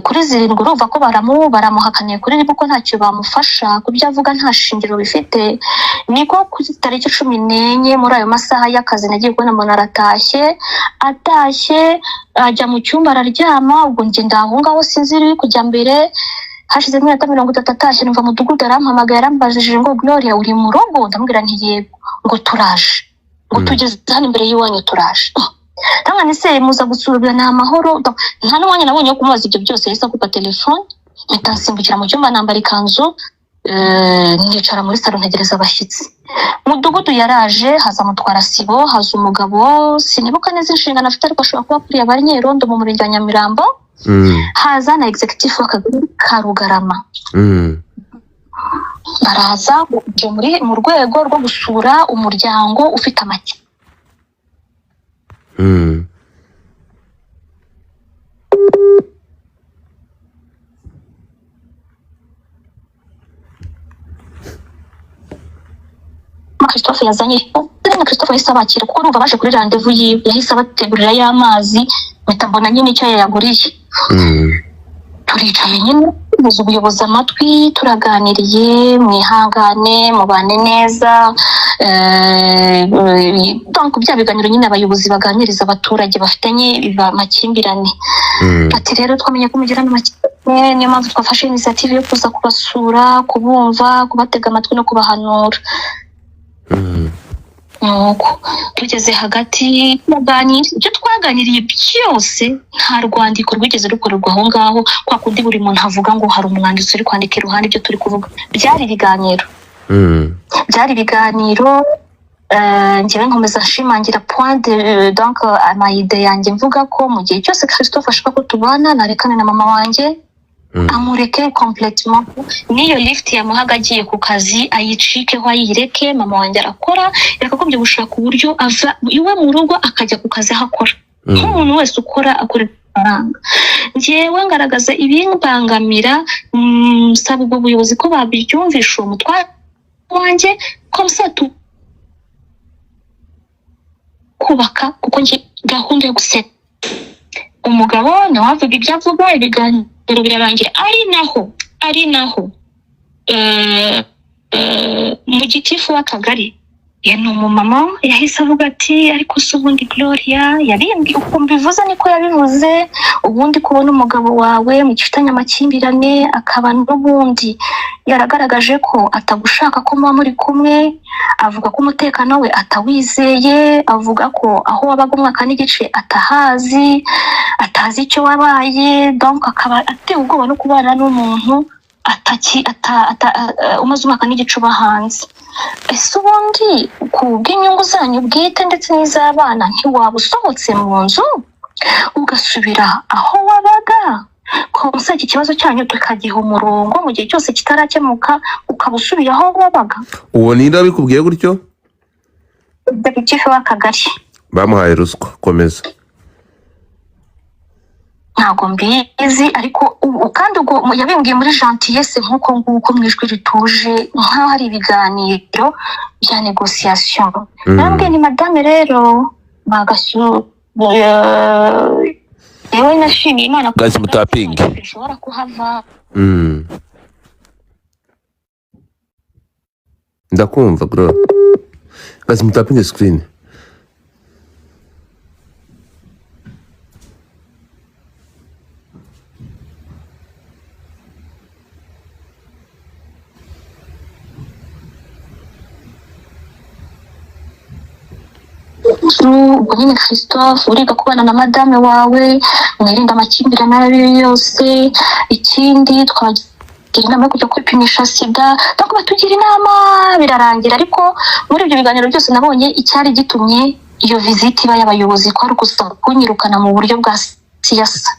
Speaker 5: kuri zirindwi urumva ko baramuhakaniye kuri RIB ko ntacyo bamufasha kubyo avuga nta shingiro bifite. Niko kuri tariki 14 muri ayo masaha y'akazi nagiye kubona mbona atashye ajya mu cyumba araryama. Ubwo nge ndahungaho sinziri kujya mbere. Hashize iminota 30 atashye numva Mudugudu arampamagaye arambajije ngo Gloria uri mu rugo? Ndamubwira nti yego. Ngo turaje, ngo tugeze hano imbere y'iwanyu turaje. Ndamwana se muza gusubira na amahoro? Nta n'umwanya nabonye ko kumubaza ibyo byose yahise akupa telefone. Mpita nsimbukira mu cyumba nambara ikanzu nicara muri salo ntegereza abashyitsi. Mudugudu yaraje, haza Mutwara Sibo, haza umugabo sinibuka neza inshingano afite ariko ashobora kuba kuriya Abanyerondo mu murenge wa Nyamirambo. Haza na executive w'akagari ka Rugarama. Baraza mu rwego rwo gusura umuryango ufite amake. Christophe yazanye Christophe yahise abakira kuko urumva baje kuri rendezvous yiwe, yahise abategurira y'amazi mpita mbona nyine icyo yaguriye. Turicaye nyine tuzi ubuyobozi amatwi, turaganiriye, mwihangane, mubane neza. Donc bya biganiro nyine abayobozi baganiriza abaturage bafitanye amakimbirane. Ati rero twamenye ko mugirana amakimbirane, niyo mpamvu twafashe initiative yo kuza kubasura, kubumva, kubatega amatwi no kubahanura. Nuko tugeze hagati muganira, ibyo twaganiriye byose nta rwandiko rwigeze rukorerwa aho ngaho, kwa kundi buri muntu avuga ngo hari umwanditsi uri kwandika iruhande ibyo turi kuvuga. Byari ibiganiro. Byari ibiganiro. Njyewe nkomeza nshimangira point de donc amayide yanjye mvuga ko mu gihe cyose Christophe ashaka ko tubana narekane na mama wanjye, amureke complètement. Niyo lift yamuhaga agiye ku kazi ayicikeho ayireke, mama wanjye arakora, yakagombye gushaka uburyo ava iwe mu rugo akajya ku kazi hakora. Nk'umuntu wese ukora akorera faranga. Njyewe ngaragaza ibimbangamira, saba ubwo buyobozi ko babyumvisha umutware wanjye comme ça tu kubaka, kuko nje gahunda yo guseta umugabo ni wavuga ibyo avuga, ibiganiro birarangira. Ari naho mu gitifu w'akagari ni umumama yahise avuga ati ariko se ubundi Gloria yabimbwiye uko mbivuze niko yabivuze, ubundi kubona umugabo wawe mu gifitanye amakimbirane akaba n'ubundi yaragaragaje ko atagushaka ko muba muri kumwe, avuga ko umutekano we atawizeye, avuga ko aho wabaga umwaka n'igice atazi icyo wabaye, donc akaba atewe ubwoba no kubana n'umuntu umaze umwaka n'igice uba hanze. Ese ubundi ku bw'inyungu zanyu bwite ndetse n'iz'abana ntiwaba usohotse mu nzu ugasubira aho wabaga, ko musa iki kibazo cyanyu tukagiha umurongo mu gihe cyose kitarakemuka ukaba usubiye aho wabaga?
Speaker 4: Uwo ninde abikubwiye gutyo?
Speaker 5: Gitifu w'akagari.
Speaker 4: Bamuhaye ruswa. Komeza.
Speaker 5: Ntabwo mbizi, ariko kandi ubwo yabimbwiye muri gentillesse nk'uko nguko mu ijwi rituje, nk'aho ari ibiganiro bya négociation. Nambwiye ni madame rero yewe nashimiye Imana ko
Speaker 4: mutapingi
Speaker 5: ushobora kuhava.
Speaker 4: Ndakumva bro. Guys mutapingi screen.
Speaker 5: ubwo nyine Christophe uriga kubana na madame wawe, mwirinda amakimbirane ayo yose. Ikindi twagira inama yo kujya kwipimisha sida, batugira inama birarangira. Ariko muri ibyo biganiro byose nabonye icyari gitumye iyo visite iba y'abayobozi ko ari gusaba kunyirukana mu buryo bwa siyasa.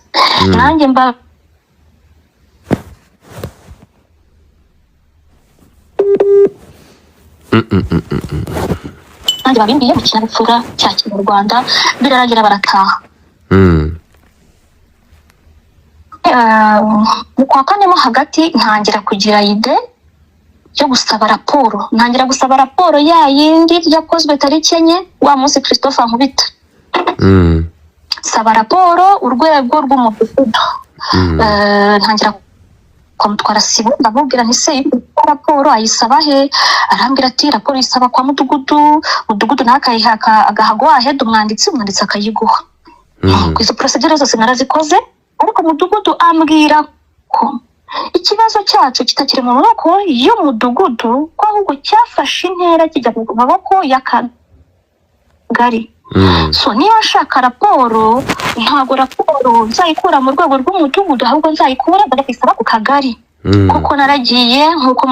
Speaker 5: Nanjye mba nanjye babimbiye mu kinyabupfura cya Kinyarwanda, birarangira barataha. Mu kwa kane mo hagati ntangira kugira ide yo gusaba raporo. Ntangira gusaba raporo ya yindi yakozwe tariki enye wa munsi Christophe ankubita. Saba raporo urwego rw'umudugudu. Ntangira kumutwara sibo, ndamubwira nti se raporo ayisaba he? Arambwira ati raporo isaba kwa mudugudu nakayiha agahago aheda umwanditsi akayiguha. Izo procedure zose narazikoze, ariko mudugudu ambwira ko ikibazo cyacu kitakiri mu maboko y'umudugudu, ko ahubwo cyafashe intera kijya mu maboko y'akagari. So niba nshaka raporo, ntago raporo nzayikura mu rwego rw'umudugudu, ahubwo nzayikura ndakisaba ku kagari. Kuko naragiye nkuko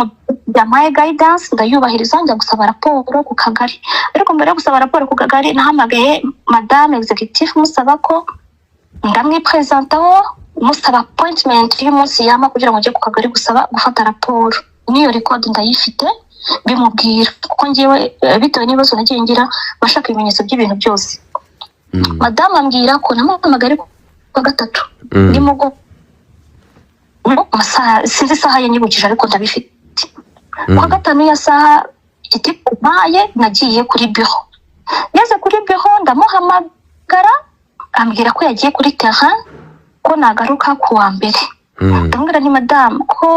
Speaker 5: byamaye guidance ndayubahiriza, njya gusaba raporo ku kagari. Ariko mbere yo gusaba raporo ku kagari nahamagaye madame executive musaba ko ndamwipresentaho, musaba appointment y'umunsi yama kugira ngo njye ku kagari gufata raporo. Niyo record ndayifite bimubwira, kuko ngiyewe bitewe n'ibibazo nagiye ngira bashaka ibimenyetso by'ibintu byose. Madame ambwira ko namuhamagara kwa gatatu nimugoroba, sinzi isaha ye nyibukije ariko ndabifite. Kwa gatanu ya saha igitipu mpaye nagiye kuri bureau. Ngeze kuri bureau ndamuhamagara, ambwira ko yagiye kuri terrain ko nagaruka ku wa mbere. Ndamubwira ni madame ko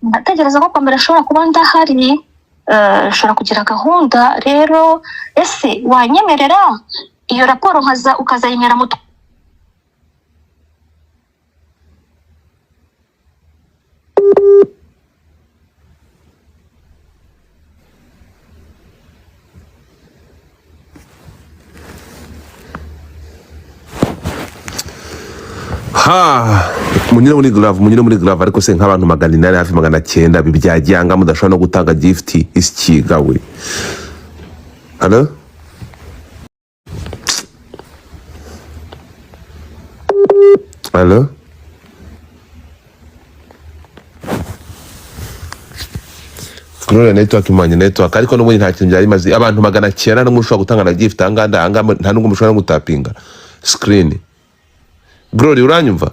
Speaker 5: ndategereza ko kwa mbere ashobora kuba ndahari, ashobora kugira gahunda, rero ese wanyemerera iyo raporo ukazayimera mu
Speaker 4: munyine muri grave ariko se nk'abantu 800 hafi 900 bibyagiyanga mudashobora no gutanga gift isikigawe. Allo allo Gloria network imanye network ariko n'ubundi nta kintu byari maze abantu 900 no mushobora gutanga na gift anga nta nubwo mushobora gutapinga screen. Gloria uranyumva?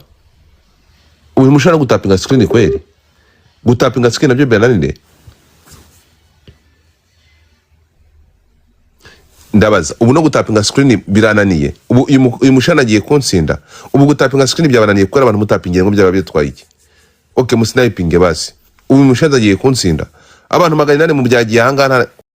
Speaker 4: Uyu mushobora gutapinga screen kweli? Gutapinga screen nabyo byananire? Ndabaza ubu no gutapinga screen birananiye. Ubu uyu mushana agiye kunsinda. Ubu gutapinga screen byabananiye kuko abantu mutapingiye ngo byaba bitwaye iki? Okay, musnipinge basi. Ubu mushana agiye kunsinda. Abantu 800 mu byagiye hanga